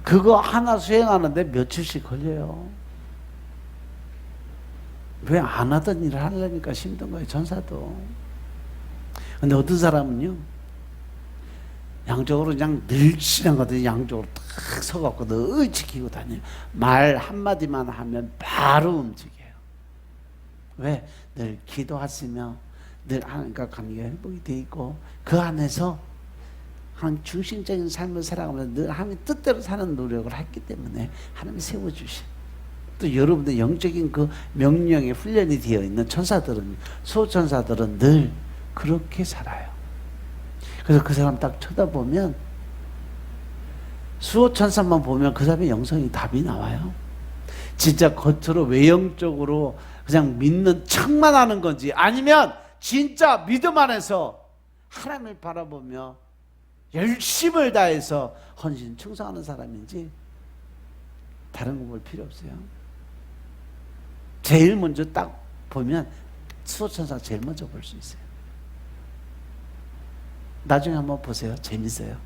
S1: 그거 하나 수행하는데 며칠씩 걸려요. 왜 안 하던 일을 하려니까 힘든 거예요. 전사도. 근데 어떤 사람은요, 양쪽으로 그냥 늘씬한 거든 양쪽으로 딱 서갖고 늘 지키고 다녀요. 말 한마디만 하면 바로 움직여요. 왜? 늘 기도하시며 늘 하나님과 관계가 회복이 돼 있고 그 안에서 하나님 중심적인 삶을 살아가면서 늘 하나님 뜻대로 사는 노력을 했기 때문에 하나님이 세워주신 또 여러분들 영적인 그 명령에 훈련이 되어 있는 천사들은 수호천사들은 늘 그렇게 살아요. 그래서 그 사람 딱 쳐다보면 수호천사만 보면 그 사람의 영성이 답이 나와요. 진짜 겉으로 외형적으로 그냥 믿는 척만 하는 건지 아니면 진짜 믿음 안에서 하나님을 바라보며 열심을 다해서 헌신 충성하는 사람인지 다른 거 볼 필요 없어요. 제일 먼저 딱 보면 수호천사 제일 먼저 볼 수 있어요. 나중에 한번 보세요. 재밌어요.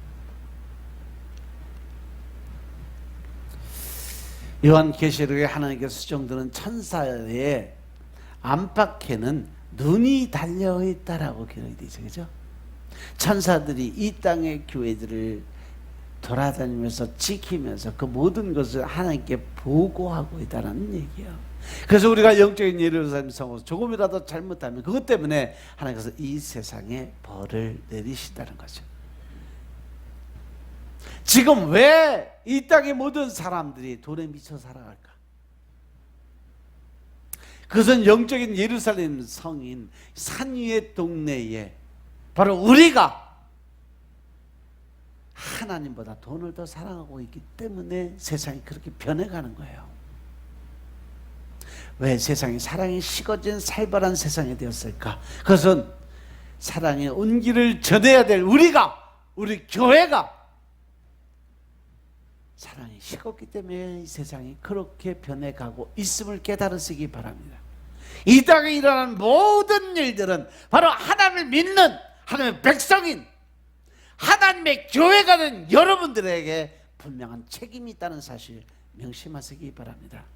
S1: 요한계시록에 하나님께서 수정드는 천사의 안팎에는 눈이 달려있다라고 기록이 되어 있죠. 그죠? 천사들이 이 땅의 교회들을 돌아다니면서 지키면서 그 모든 것을 하나님께 보고하고 있다는 얘기예요. 그래서 우리가 영적인 예루살렘 성에서 조금이라도 잘못하면 그것 때문에 하나님께서 이 세상에 벌을 내리신다는 거죠. 지금 왜 이 땅의 모든 사람들이 돈에 미쳐 살아갈까? 그것은 영적인 예루살렘 성인 산 위의 동네에 바로 우리가 하나님보다 돈을 더 사랑하고 있기 때문에 세상이 그렇게 변해가는 거예요. 왜 세상이 사랑이 식어진 살벌한 세상이 되었을까? 그것은 사랑의 온기를 전해야 될 우리가, 우리 교회가 사랑이 식었기 때문에 이 세상이 그렇게 변해가고 있음을 깨달으시기 바랍니다. 이 땅에 일어나는 모든 일들은 바로 하나님을 믿는 하나님의 백성인 하나님의 교회가 된 여러분들에게 분명한 책임이 있다는 사실 명심하시기 바랍니다.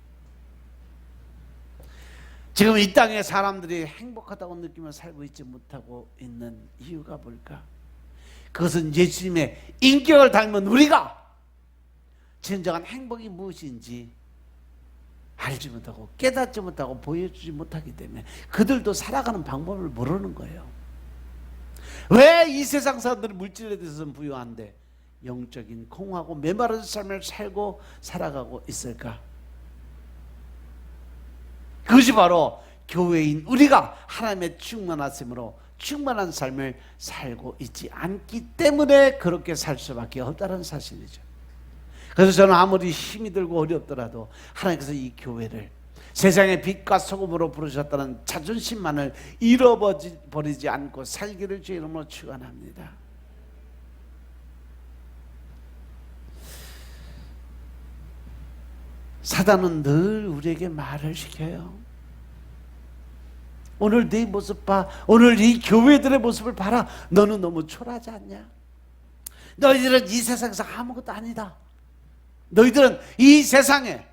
S1: 지금 이 땅에 사람들이 행복하다고 느끼며 살고 있지 못하고 있는 이유가 뭘까? 그것은 예수님의 인격을 닮은 우리가 진정한 행복이 무엇인지 알지 못하고 깨닫지 못하고 보여주지 못하기 때문에 그들도 살아가는 방법을 모르는 거예요. 왜 이 세상 사람들은 물질에 대해서는 부유한데 영적인 공허하고 메마른 삶을 살고 살아가고 있을까? 그것이 바로 교회인 우리가 하나님의 충만하심으로 충만한 삶을 살고 있지 않기 때문에 그렇게 살 수밖에 없다는 사실이죠. 그래서 저는 아무리 힘이 들고 어렵더라도 하나님께서 이 교회를 세상의 빛과 소금으로 부르셨다는 자존심만을 잃어버리지 않고 살기를 주의 이름으로 축원합니다. 사단은 늘 우리에게 말을 시켜요. 오늘 네 모습 봐. 오늘 이 교회들의 모습을 봐라. 너는 너무 초라하지 않냐? 너희들은 이 세상에서 아무것도 아니다. 너희들은 이 세상에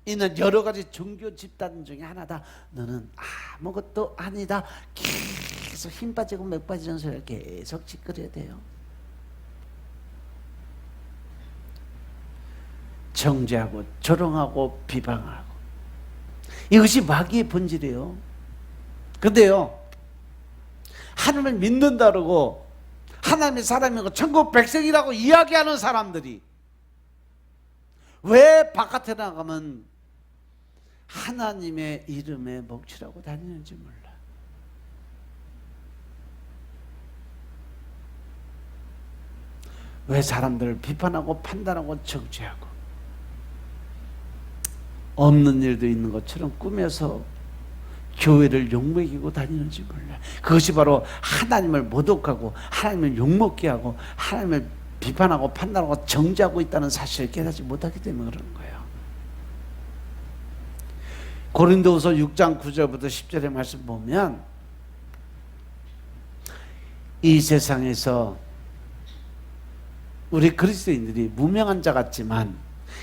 S1: 있는 여러 가지 종교 집단 중에 하나다. 너는 아무것도 아니다. 계속 힘 빠지고 맥 빠지는 소리를 계속 짓거려야 돼요. 정죄하고 조롱하고 비방하고 이것이 마귀의 본질이에요. 근데요, 하나님을 믿는다고 하나님의 사람이고 천국 백성이라고 이야기하는 사람들이 왜 바깥에 나가면 하나님의 이름에 먹칠하고 다니는지 몰라. 왜 사람들을 비판하고 판단하고 정죄하고 없는 일도 있는 것처럼 꾸며서 교회를 욕먹이고 다니는지 몰라. 그것이 바로 하나님을 모독하고 하나님을 욕먹게 하고 하나님을 비판하고 판단하고 정죄하고 있다는 사실을 깨닫지 못하기 때문에 그러는 거예요. 고린도후서 6장 9절부터 10절의 말씀 보면 이 세상에서 우리 그리스도인들이 무명한 자 같지만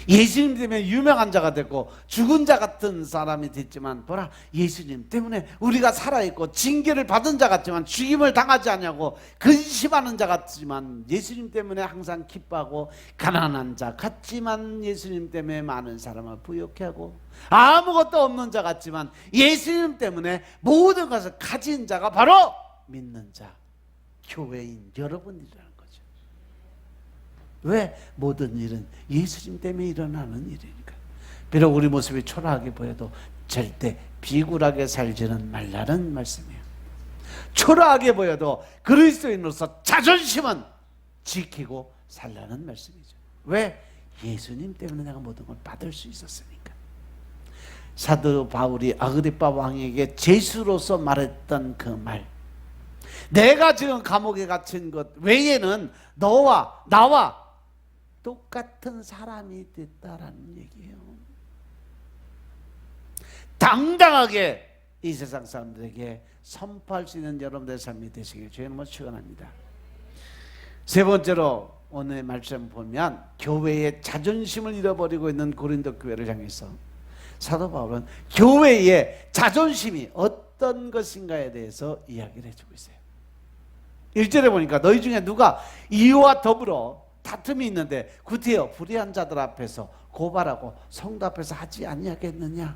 S1: 예수님 때문에 유명한 자가 됐고 죽은 자 같은 사람이 됐지만 보라, 예수님 때문에 우리가 살아있고 징계를 받은 자 같지만 죽임을 당하지 않냐고 근심하는 자 같지만 예수님 때문에 항상 기뻐하고 가난한 자 같지만 예수님 때문에 많은 사람을 부욕해 하고 아무것도 없는 자 같지만 예수님 때문에 모든 것을 가진 자가 바로 믿는 자, 교회인 여러분이라는 거죠. 왜? 모든 일은 예수님 때문에 일어나는 일이니까. 비록 우리 모습이 초라하게 보여도 절대 비굴하게 살지는 말라는 말씀이에요. 초라하게 보여도 그리스도인으로서 자존심은 지키고 살라는 말씀이죠. 왜? 예수님 때문에 내가 모든 걸 받을 수 있었으니까. 사도 바울이 아그리빠 왕에게 제수로서 말했던 그 말, 내가 지금 감옥에 갇힌 것 외에는 너와 나와 똑같은 사람이 됐다라는 얘기예요. 당당하게 이 세상 사람들에게 선포할 수 있는 여러분들의 삶이 되시길 주님으로 축원합니다. 세 번째로 오늘 말씀 보면 교회의 자존심을 잃어버리고 있는 고린도 교회를 향해서 사도 바울은 교회의 자존심이 어떤 것인가에 대해서 이야기를 해주고 있어요. 1절에 보니까 너희 중에 누가 이와 더불어 다툼이 있는데 구태여 불의한 자들 앞에서 고발하고 성도 앞에서 하지 아니하겠느냐.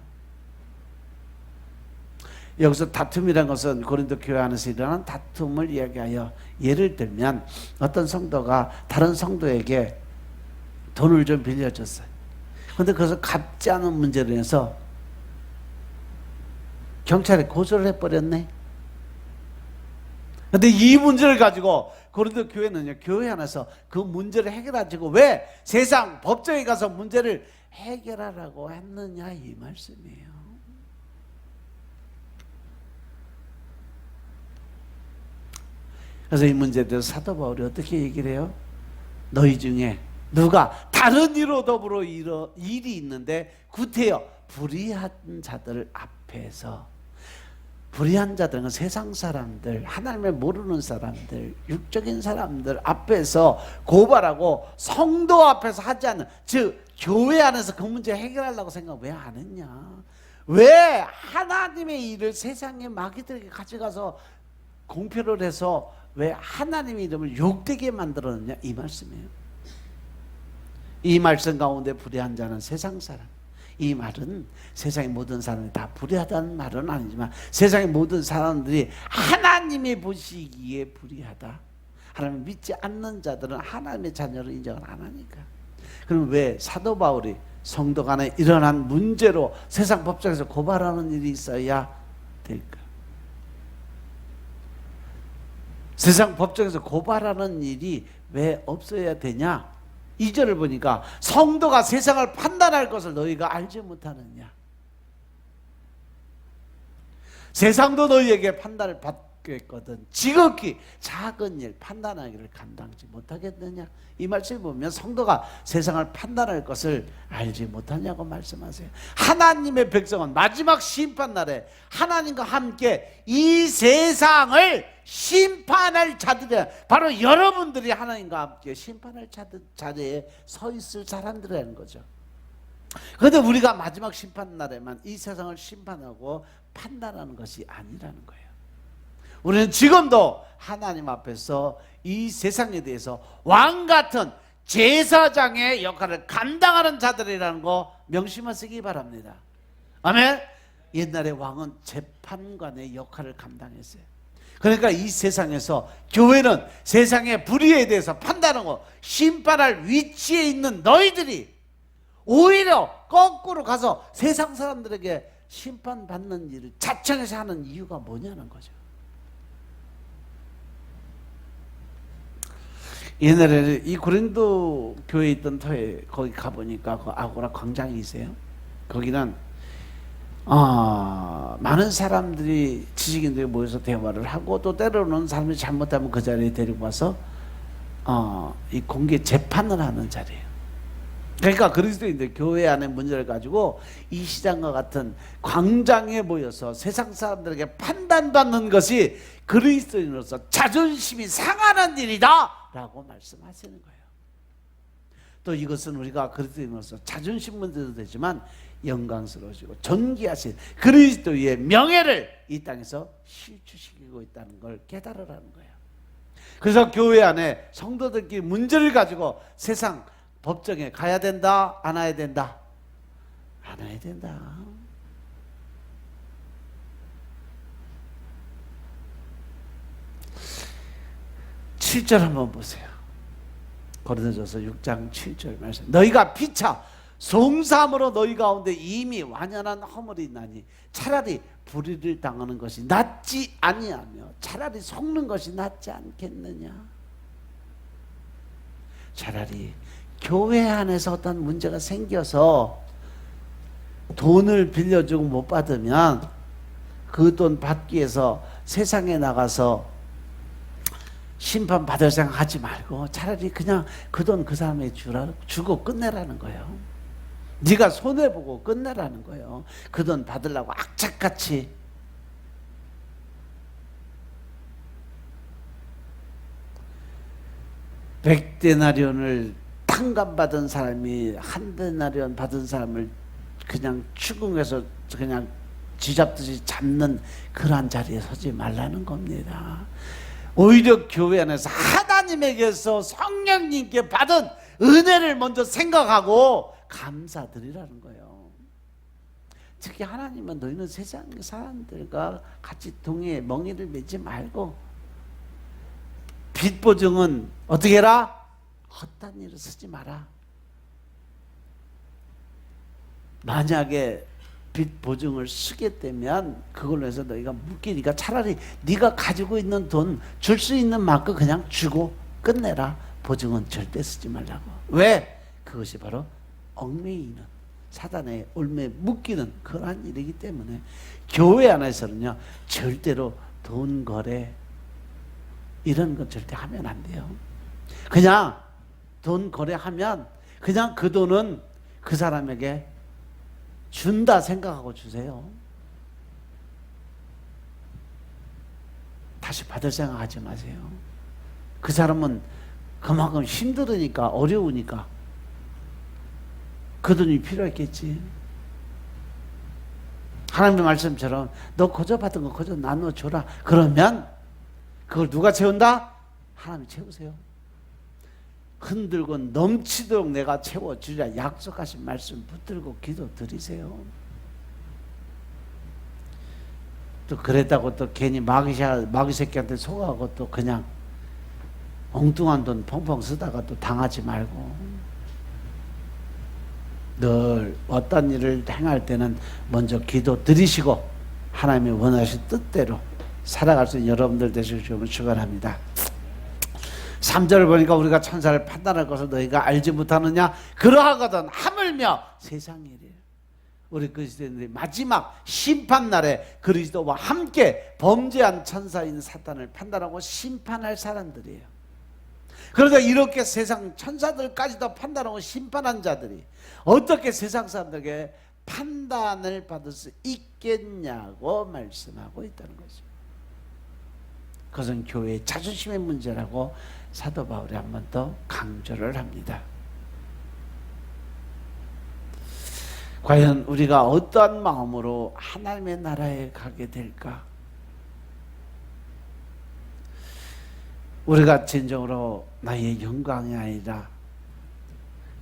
S1: 여기서 다툼이라는 것은 고린도 교회 안에서 일어나는 다툼을 이야기하여, 예를 들면 어떤 성도가 다른 성도에게 돈을 좀 빌려줬어요. 그런데 그것을 갚지 않은 문제로 인해서 경찰에 고소를 해버렸네. 근데 이 문제를 가지고 고린도 교회는요, 교회 안에서 그 문제를 해결하지고 왜 세상 법정에 가서 문제를 해결하라고 했느냐, 이 말씀이에요. 그래서 이 문제에 대해서 사도 바울이 어떻게 얘기를 해요? 너희 중에 누가 다른 이로 더불어 일이 있는데 구태여 불의한 자들 앞에서, 불의한 자들은 세상 사람들, 하나님을 모르는 사람들, 육적인 사람들 앞에서 고발하고 성도 앞에서 하지 않는, 즉 교회 안에서 그 문제 해결하려고 생각 왜 안 했냐? 왜 하나님의 일을 세상의 마귀들에게 가져가서 공표를 해서 왜 하나님의 이름을 욕되게 만들었느냐, 이 말씀이에요. 이 말씀 가운데 불의한 자는 세상 사람. 이 말은 세상의 모든 사람이 다 불의하다는 말은 아니지만 세상의 모든 사람들이 하나님이 보시기에 불의하다. 하나님을 믿지 않는 자들은 하나님의 자녀를 인정을 안 하니까. 그럼 왜 사도 바울이 성도 간에 일어난 문제로 세상 법정에서 고발하는 일이 있어야 될까? 세상 법정에서 고발하는 일이 왜 없어야 되냐? 2절을 보니까 성도가 세상을 판단할 것을 너희가 알지 못하느냐. 세상도 너희에게 판단을 받겠거든 지극히 작은 일 판단하기를 감당지 못하겠느냐. 이 말씀을 보면 성도가 세상을 판단할 것을 알지 못하냐고 말씀하세요. 하나님의 백성은 마지막 심판날에 하나님과 함께 이 세상을 심판할 자들이야. 바로 여러분들이 하나님과 함께 심판할 자리에 서 있을 사람들이라는 거죠. 그런데 우리가 마지막 심판날에만 이 세상을 심판하고 판단하는 것이 아니라는 거예요. 우리는 지금도 하나님 앞에서 이 세상에 대해서 왕 같은 제사장의 역할을 감당하는 자들이라는 거 명심하시기 바랍니다. 아멘. 옛날에 왕은 재판관의 역할을 감당했어요. 그러니까 이 세상에서 교회는 세상의 불의에 대해서 판단하고 심판할 위치에 있는 너희들이 오히려 거꾸로 가서 세상 사람들에게 심판받는 일을 자청해서 하는 이유가 뭐냐는 거죠. 옛날에 이 고린도 교회에 있던 터에 거기 가보니까 그 아고라 광장이 있어요. 거기는 많은 사람들이 지식인들이 모여서 대화를 하고 또 때로는 사람이 잘못하면 그 자리에 데리고 와서 이 공개 재판을 하는 자리예요. 그러니까 그리스도인들 교회 안에 문제를 가지고 이 시장과 같은 광장에 모여서 세상 사람들에게 판단받는 것이 그리스도인으로서 자존심이 상하는 일이다 라고 말씀하시는 거예요. 또 이것은 우리가 그리스도인으로서 자존심 문제도 되지만 영광스러우시고 존귀하신 그리스도의 명예를 이 땅에서 실추시키고 있다는 걸 깨달으라는 거예요. 그래서 교회 안에 성도들끼리 문제를 가지고 세상 법정에 가야 된다? 안 와야 된다? 안 와야 된다. 칠 절 한번 보세요. 고린도전서 6장 7절 말씀. 너희가 피차 송사함으로 너희 가운데 이미 완연한 허물이 있나니 차라리 불의를 당하는 것이 낫지 아니하며 차라리 속는 것이 낫지 않겠느냐. 차라리 교회 안에서 어떤 문제가 생겨서 돈을 빌려주고 못 받으면 그 돈 받기 위해서 세상에 나가서 심판받을 생각하지 말고 차라리 그냥 그 돈 그 사람에게 주고 끝내라는 거예요. 네가 손해보고 끝내라는 거예요. 그 돈 받으려고 악착같이. 백데나리온을 탕감받은 사람이 한 데나리온 받은 사람을 그냥 추궁해서 그냥 쥐잡듯이 잡는 그러한 자리에 서지 말라는 겁니다. 오히려 교회 안에서 하나님에게서 성령님께 받은 은혜를 먼저 생각하고 감사드리라는 거예요. 특히 하나님은 너희는 세상 사람들과 같이 동해 멍에를 매지 말고 빚 보증은 어떻게 해라? 헛된 일을 쓰지 마라. 만약에 빚 보증을 쓰게 되면 그걸로 해서 너희가 묶이니까 차라리 네가 가지고 있는 돈 줄 수 있는 만큼 그냥 주고 끝내라. 보증은 절대 쓰지 말라고. 왜? 그것이 바로 얽매이는 사단의 올매에 묶이는 그러한 일이기 때문에 교회 안에서는요 절대로 돈 거래 이런 건 절대 하면 안 돼요. 그냥 돈 거래하면 그냥 그 돈은 그 사람에게 준다 생각하고 주세요. 다시 받을 생각하지 마세요. 그 사람은 그만큼 힘들으니까 어려우니까 그 돈이 필요했겠지. 하나님의 말씀처럼 너 거저 받은 거 거저 나눠줘라. 그러면 그걸 누가 채운다? 하나님이 채우세요. 흔들고 넘치도록 내가 채워주리라 약속하신 말씀 붙들고 기도 드리세요. 또 그랬다고 또 괜히 마귀 새끼한테 속아가고 또 그냥 엉뚱한 돈 펑펑 쓰다가 또 당하지 말고 늘 어떤 일을 행할 때는 먼저 기도 드리시고 하나님이 원하신 뜻대로 살아갈 수 있는 여러분들 되실 줄 축원합니다. 3절을 보니까 우리가 천사를 판단할 것을 너희가 알지 못하느냐? 그러하거든 하물며 세상 일이에요. 우리 그리스도인들이 마지막 심판날에 그리스도와 함께 범죄한 천사인 사탄을 판단하고 심판할 사람들이에요. 그러니까 이렇게 세상 천사들까지도 판단하고 심판한 자들이 어떻게 세상 사람들에게 판단을 받을 수 있겠냐고 말씀하고 있다는 거죠. 그것은 교회의 자존심의 문제라고 사도 바울이 한 번 더 강조를 합니다. 과연 우리가 어떠한 마음으로 하나님의 나라에 가게 될까? 우리가 진정으로 나의 영광이 아니라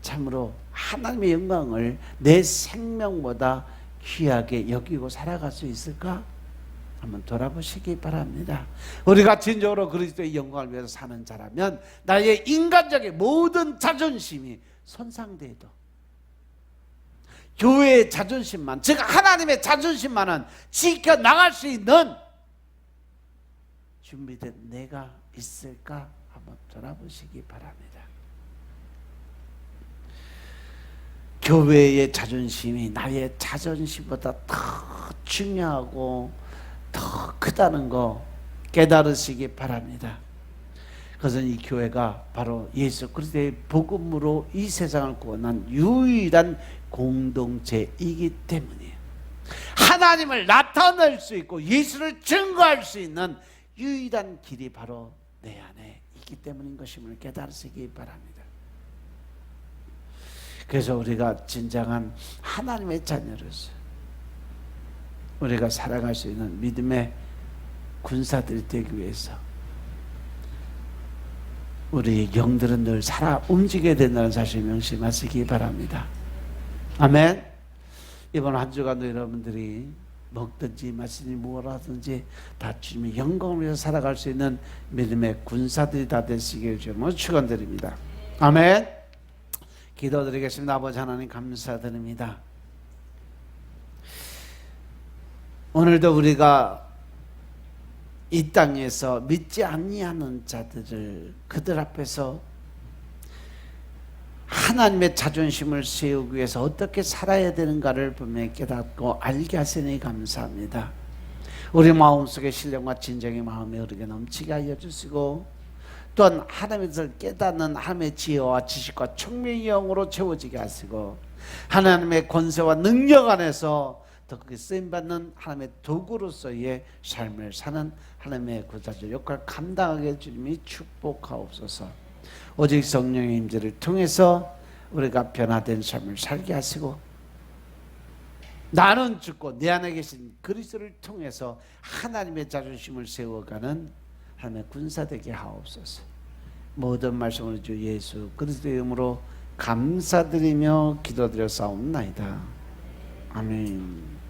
S1: 참으로 하나님의 영광을 내 생명보다 귀하게 여기고 살아갈 수 있을까? 한번 돌아보시기 바랍니다. 우리가 진정으로 그리스도의 영광을 위해서 사는 자라면 나의 인간적인 모든 자존심이 손상돼도 교회의 자존심만, 즉 하나님의 자존심만은 지켜나갈 수 있는 준비된 내가 있을까? 한번 돌아보시기 바랍니다. 교회의 자존심이 나의 자존심보다 더 중요하고 더 크다는 거 깨달으시기 바랍니다. 그것은 이 교회가 바로 예수 그리스도의 복음으로 이 세상을 구원한 유일한 공동체이기 때문이에요. 하나님을 나타낼 수 있고 예수를 증거할 수 있는 유일한 길이 바로 내 안에 있기 때문인 것임을 깨달으시기 바랍니다. 그래서 우리가 진정한 하나님의 자녀로서 우리가 살아갈 수 있는 믿음의 군사들이 되기 위해서 우리 영들은 늘 살아 움직여야 된다는 사실 명심하시기 바랍니다. 아멘. 이번 한 주간도 여러분들이 먹든지 마시든지 무엇을 하든지 다 주님의 영광을 위해서 살아갈 수 있는 믿음의 군사들이 다 되시길 주님으로 축원드립니다. 아멘. 기도드리겠습니다. 아버지 하나님 감사드립니다. 오늘도 우리가 이 땅에서 믿지 아니하는 자들을 그들 앞에서 하나님의 자존심을 세우기 위해서 어떻게 살아야 되는가를 분명히 깨닫고 알게 하시니 감사합니다. 우리 마음속에 신령과 진정의 마음이 흐르게 넘치게 하여 주시고 또한 하나님을 깨닫는 하나님의 지혜와 지식과 총명의 영으로 채워지게 하시고 하나님의 권세와 능력 안에서 더 크게 쓰임받는 하나님의 도구로서의 삶을 사는 하나님의 구자적 역할을 감당하게 주님이 축복하옵소서. 오직 성령의 임재를 통해서 우리가 변화된 삶을 살게 하시고 나는 죽고 내 안에 계신 그리스도를 통해서 하나님의 자존심을 세워가는 하나님의 군사되게 하옵소서. 모든 말씀을 주 예수 그리스도의 이름으로 감사드리며 기도드려 싸움나이다. 아멘.